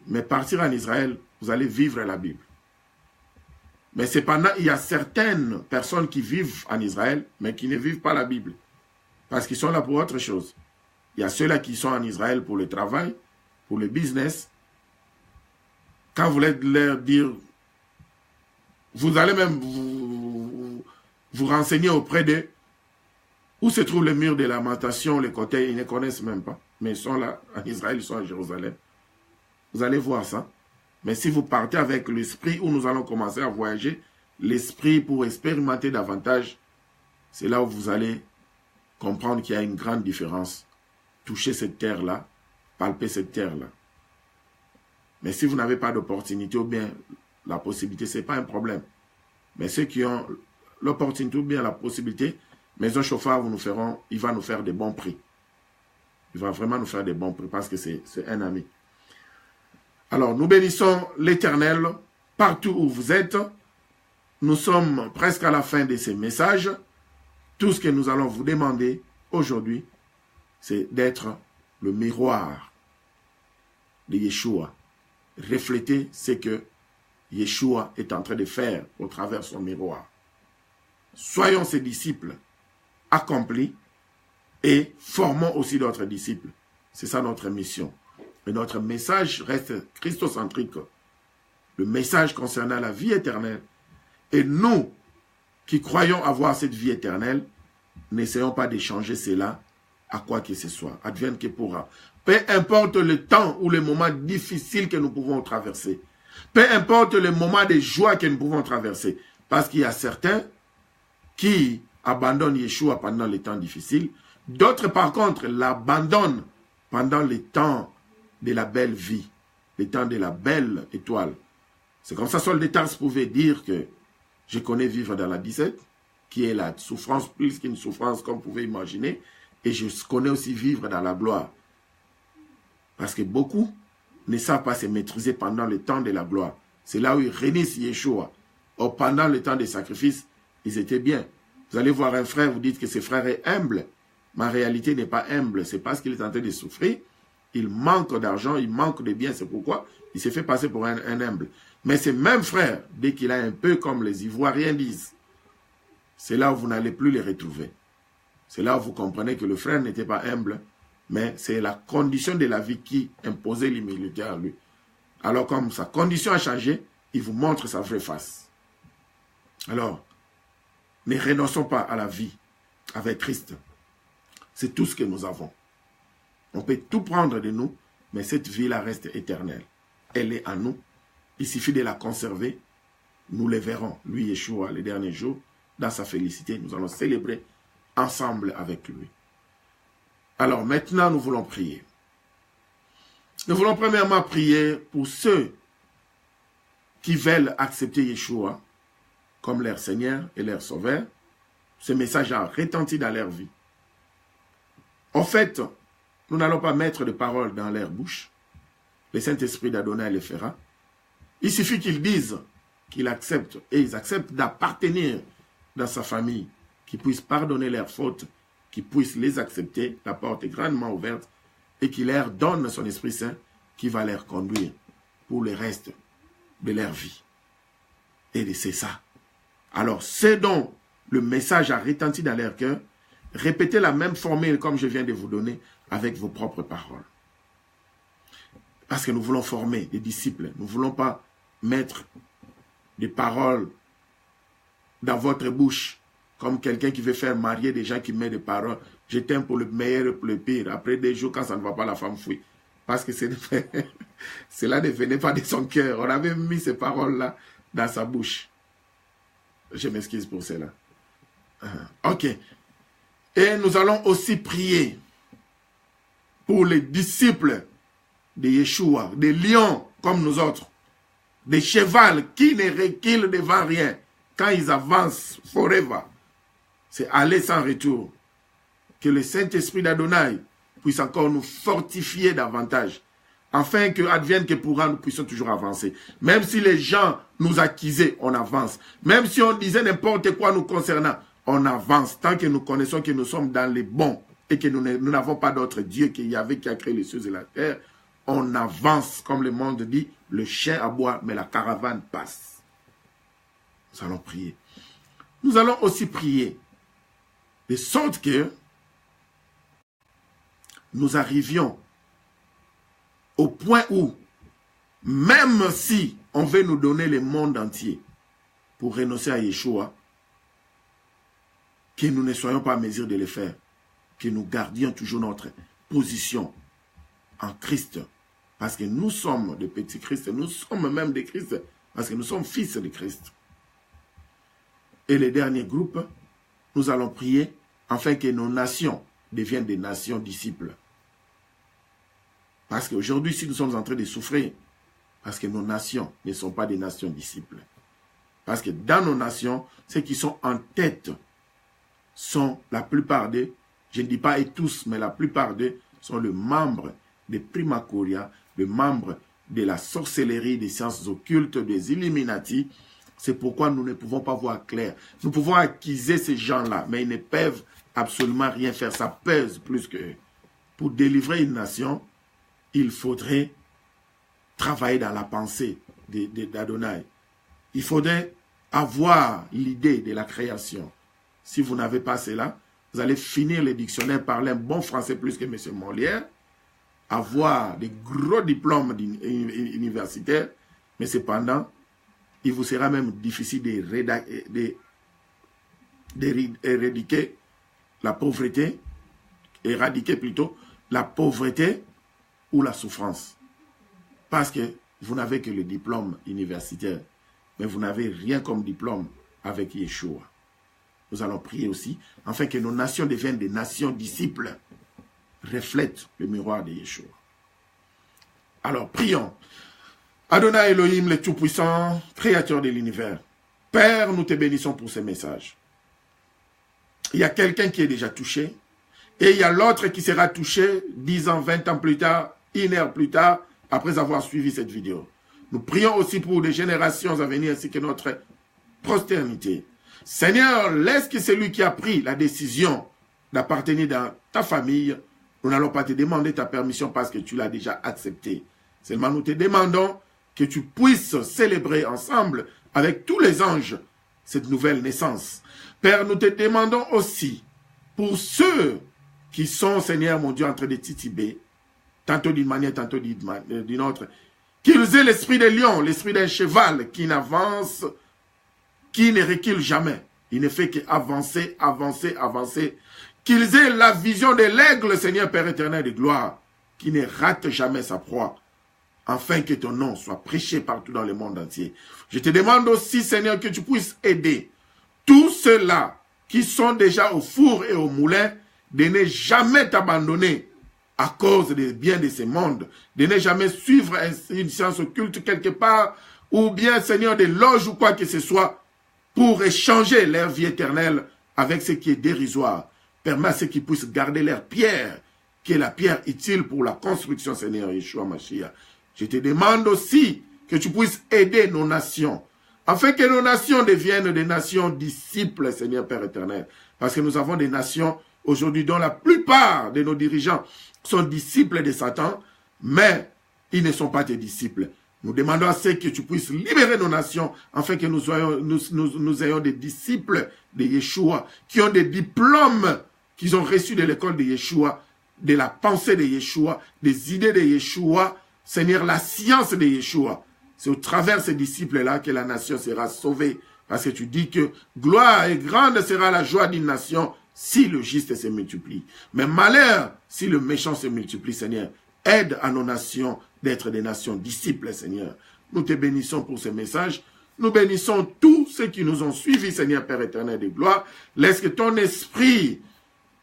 mais partir en Israël, vous allez vivre la Bible. Mais cependant, il y a certaines personnes qui vivent en Israël, mais qui ne vivent pas la Bible. Parce qu'ils sont là pour autre chose. Il y a ceux-là qui sont en Israël pour le travail, pour le business. Quand vous voulez leur dire, vous allez même vous renseigner auprès d'eux où se trouve le mur de lamentation, les côtés, ils ne connaissent même pas. Mais ils sont là, en Israël, ils sont à Jérusalem. Vous allez voir ça. Mais si vous partez avec l'esprit où nous allons commencer à voyager, l'esprit pour expérimenter davantage, c'est là où vous allez comprendre qu'il y a une grande différence. Toucher cette terre-là, palper cette terre-là. Mais si vous n'avez pas d'opportunité ou bien la possibilité, ce n'est pas un problème. Mais ceux qui ont l'opportunité ou bien la possibilité, Maison Shofar, il va nous faire des bons prix. Il va vraiment nous faire des bons prix parce que c'est un ami. Alors, nous bénissons l'Éternel partout où vous êtes. Nous sommes presque à la fin de ces messages. Tout ce que nous allons vous demander aujourd'hui, c'est d'être le miroir de Yeshua. Refléter ce que Yeshua est en train de faire au travers son miroir. Soyons ses disciples accomplis et formons aussi d'autres disciples. C'est ça notre mission. Mais notre message reste christocentrique. Le message concernant la vie éternelle. Et nous, qui croyons avoir cette vie éternelle, n'essayons pas d'échanger cela à quoi que ce soit. Advienne que pourra. Peu importe le temps ou le moment difficile que nous pouvons traverser. Peu importe le moment de joie que nous pouvons traverser. Parce qu'il y a certains qui abandonnent Yeshua pendant les temps difficiles. D'autres, par contre, l'abandonnent pendant les temps de la belle vie, les temps de la belle étoile. C'est comme ça Saul de Tarse pouvait dire que je connais vivre dans la 17, qui est la souffrance plus qu'une souffrance comme vous pouvez imaginer, et je connais aussi vivre dans la gloire. Parce que beaucoup ne savent pas se maîtriser pendant le temps de la gloire. C'est là où ils réunissent Yeshua. Or, pendant le temps des sacrifices, ils étaient bien. Vous allez voir un frère, vous dites que ce frère est humble. Mais en réalité, il n'est pas humble. C'est parce qu'il est en train de souffrir. Il manque d'argent, il manque de biens. C'est pourquoi il s'est fait passer pour un humble. Mais ce même frère, dès qu'il a un peu comme les Ivoiriens disent, c'est là où vous n'allez plus les retrouver. C'est là où vous comprenez que le frère n'était pas humble, mais c'est la condition de la vie qui imposait l'humilité à lui. Alors comme sa condition a changé, il vous montre sa vraie face. Alors, ne renonçons pas à la vie avec Christ. C'est tout ce que nous avons. On peut tout prendre de nous, mais cette vie-là reste éternelle. Elle est en nous. Il suffit de la conserver. Nous le verrons, lui Yeshua, les derniers jours, dans sa félicité. Nous allons célébrer ensemble avec lui. Alors maintenant, nous voulons prier. Nous voulons premièrement prier pour ceux qui veulent accepter Yeshua comme leur Seigneur et leur Sauveur. Ce message a retenti dans leur vie. En fait, nous n'allons pas mettre de paroles dans leur bouche. Le Saint-Esprit d'Adonai le fera. Il suffit qu'ils disent qu'ils acceptent et ils acceptent d'appartenir dans sa famille, qu'ils puissent pardonner leurs fautes, qu'ils puissent les accepter. La porte est grandement ouverte et qu'il leur donne son Esprit Saint qui va les conduire pour le reste de leur vie. Et c'est ça. Alors, c'est donc le message a retenti dans leur cœur. Répétez la même formule comme je viens de vous donner avec vos propres paroles. Parce que nous voulons former des disciples. Nous ne voulons pas mettre des paroles dans votre bouche comme quelqu'un qui veut faire marier des gens qui met des paroles. Je t'aime pour le meilleur et pour le pire. Après des jours, quand ça ne va pas, la femme fuit. Parce que cela ne venait pas de son cœur. On avait mis ces paroles-là dans sa bouche. Je m'excuse pour cela. Ok. Et nous allons aussi prier pour les disciples de Yeshua, des lions comme nous autres, des chevals qui ne reculent devant rien. Quand ils avancent forever, c'est aller sans retour. Que le Saint-Esprit d'Adonai puisse encore nous fortifier davantage, afin que advienne que pourra, nous puissions toujours avancer. Même si les gens nous accusaient, on avance. Même si on disait n'importe quoi nous concernant, on avance. Tant que nous connaissons que nous sommes dans les bons et que nous n'avons pas d'autre Dieu qu'il y avait qui a créé les cieux et la terre, on avance. Comme le monde dit, le chien aboie, mais la caravane passe. Nous allons prier. Nous allons aussi prier de sorte que nous arrivions au point où, même si on veut nous donner le monde entier pour renoncer à Yeshua, que nous ne soyons pas à mesure de le faire, que nous gardions toujours notre position en Christ, parce que nous sommes des petits Christ, nous sommes même des Christ, parce que nous sommes fils de Christ. Et le dernier groupe, nous allons prier afin que nos nations deviennent des nations disciples. Parce qu'aujourd'hui, si nous sommes en train de souffrir, parce que nos nations ne sont pas des nations disciples. Parce que dans nos nations, ceux qui sont en tête sont la plupart d'eux, je ne dis pas et tous, mais la plupart d'eux sont les membres des Primacoria, les membres de la sorcellerie, des sciences occultes, des Illuminati. C'est pourquoi nous ne pouvons pas voir clair. Nous pouvons accuser ces gens-là, mais ils ne peuvent absolument rien faire. Ça pèse plus qu'eux. Pour délivrer une nation, il faudrait travailler dans la pensée d'Adonai. Il faudrait avoir l'idée de la création. Si vous n'avez pas cela, vous allez finir le dictionnaire, parler un bon français plus que M. Molière, avoir des gros diplômes universitaires, mais cependant, il vous sera même difficile d'éradiquer la pauvreté, éradiquer plutôt la pauvreté ou la souffrance. Parce que vous n'avez que le diplôme universitaire, mais vous n'avez rien comme diplôme avec Yeshua. Nous allons prier aussi, afin que nos nations deviennent des nations disciples, reflètent le miroir de Yeshua. Alors, prions. Adonai Elohim, le Tout-Puissant, Créateur de l'univers, Père, nous te bénissons pour ce message. Il y a quelqu'un qui est déjà touché, et il y a l'autre qui sera touché 10 ans, 20 ans plus tard, 1 heure plus tard, après avoir suivi cette vidéo. Nous prions aussi pour les générations à venir, ainsi que notre postérité. Seigneur, laisse que celui qui a pris la décision d'appartenir dans ta famille, nous n'allons pas te demander ta permission parce que tu l'as déjà accepté. Seulement, nous te demandons que tu puisses célébrer ensemble avec tous les anges cette nouvelle naissance. Père, nous te demandons aussi pour ceux qui sont, Seigneur mon Dieu, en train de tituber, tantôt d'une manière, tantôt d'une autre, qu'ils aient l'esprit des lions, l'esprit d'un cheval qui n'avance, qui ne recule jamais. Il ne fait qu'avancer, avancer, avancer. Qu'ils aient la vision de l'aigle, Seigneur Père éternel de gloire, qui ne rate jamais sa proie, afin que ton nom soit prêché partout dans le monde entier. Je te demande aussi, Seigneur, que tu puisses aider tous ceux-là qui sont déjà au four et au moulin, de ne jamais t'abandonner à cause des biens de ce monde, de ne jamais suivre une science occulte quelque part, ou bien, Seigneur, des loges ou quoi que ce soit, pour échanger leur vie éternelle avec ce qui est dérisoire. Permets à ceux qui puissent garder leur pierre, qui est la pierre utile pour la construction, Seigneur Yeshua Mashiach. Je te demande aussi que tu puisses aider nos nations, afin que nos nations deviennent des nations disciples, Seigneur Père éternel. Parce que nous avons des nations aujourd'hui, dont la plupart de nos dirigeants sont disciples de Satan, mais ils ne sont pas tes disciples. Nous demandons à ceux que tu puisses libérer nos nations, afin que nous ayons des disciples de Yeshua, qui ont des diplômes qu'ils ont reçus de l'école de Yeshua, de la pensée de Yeshua, des idées de Yeshua, Seigneur, la science de Yeshua. C'est au travers de ces disciples-là que la nation sera sauvée. Parce que tu dis que gloire et grande sera la joie d'une nation si le juste se multiplie. Mais malheur si le méchant se multiplie, Seigneur. Aide à nos nations d'être des nations disciples, Seigneur. Nous te bénissons pour ce message. Nous bénissons tous ceux qui nous ont suivis, Seigneur Père éternel de gloire. Laisse que ton esprit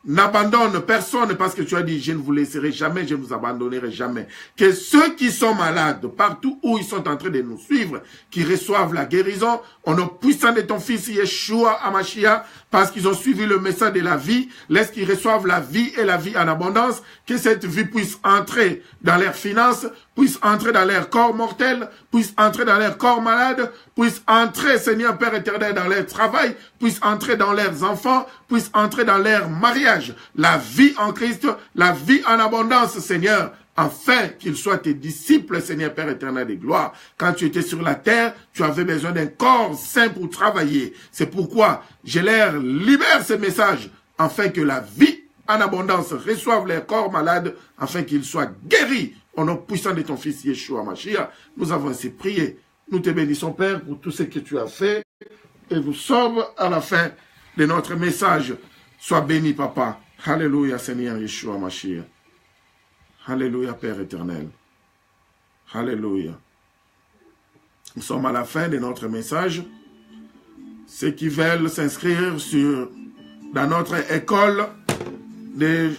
n'abandonne personne, parce que tu as dit, je ne vous laisserai jamais, je ne vous abandonnerai jamais. Que ceux qui sont malades, partout où ils sont en train de nous suivre, qui reçoivent la guérison, au nom puissant de ton fils Yeshua Hamashiach, parce qu'ils ont suivi le message de la vie, laisse qu'ils reçoivent la vie et la vie en abondance, que cette vie puisse entrer dans leurs finances, puisse entrer dans leur corps mortel, puisse entrer dans leur corps malade, puisse entrer, Seigneur Père éternel, dans leur travail, puisse entrer dans leurs enfants, puisse entrer dans leur mariage. La vie en Christ, la vie en abondance, Seigneur, afin qu'ils soient tes disciples, Seigneur Père éternel de gloire. Quand tu étais sur la terre, tu avais besoin d'un corps sain pour travailler. C'est pourquoi je leur libère ce message, afin que la vie en abondance reçoive leurs corps malades, afin qu'ils soient guéris. Au nom puissant de ton fils Yeshua Mashiach, nous avons ainsi prié. Nous te bénissons, Père, pour tout ce que tu as fait, et nous sommes à la fin de notre message. Sois béni, Papa. Alléluia, Seigneur Yeshua Mashiach. Alléluia, Père éternel. Alléluia. Nous sommes à la fin de notre message. Ceux qui veulent s'inscrire dans notre école de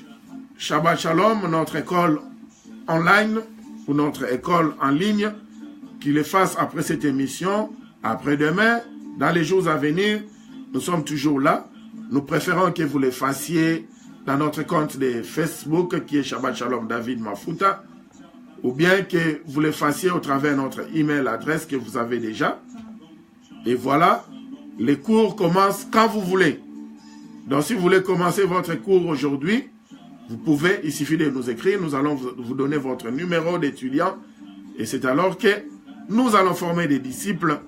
Shabbat Shalom, notre école online ou notre école en ligne, qu'ils le fassent après cette émission, après-demain, dans les jours à venir. Nous sommes toujours là. Nous préférons que vous le fassiez dans notre compte de Facebook qui est Shabbat Shalom David Mafuta, ou bien que vous le fassiez au travers de notre email adresse que vous avez déjà. Et voilà, les cours commencent quand vous voulez. Donc si vous voulez commencer votre cours aujourd'hui, vous pouvez, il suffit de nous écrire, nous allons vous donner votre numéro d'étudiant, et c'est alors que nous allons former des disciples,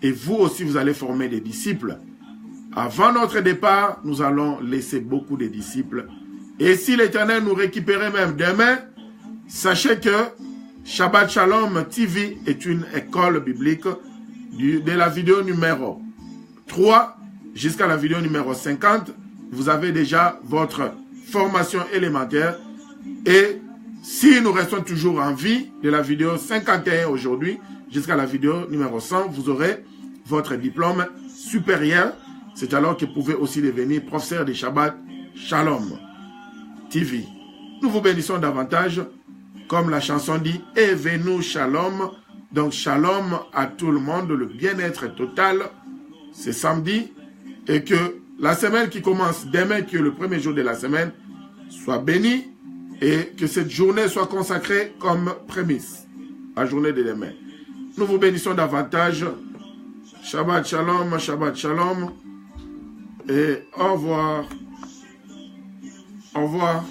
et vous aussi vous allez former des disciples. Avant notre départ, nous allons laisser beaucoup de disciples. Et si l'Éternel nous récupérait même demain, sachez que Shabbat Shalom TV est une école biblique de la vidéo numéro 3 jusqu'à la vidéo numéro 50. Vous avez déjà votre formation élémentaire. Et si nous restons toujours en vie de la vidéo 51 aujourd'hui jusqu'à la vidéo numéro 100, vous aurez votre diplôme supérieur. C'est alors que vous pouvez aussi devenir professeur de Shabbat Shalom TV. Nous vous bénissons davantage, comme la chanson dit, et venu Shalom. Donc Shalom à tout le monde, le bien-être total. C'est samedi. Et que la semaine qui commence demain, qui est le premier jour de la semaine, soit bénie. Et que cette journée soit consacrée comme prémisse. La journée de demain. Nous vous bénissons davantage. Shabbat Shalom, Shabbat Shalom. Et au revoir. Au revoir.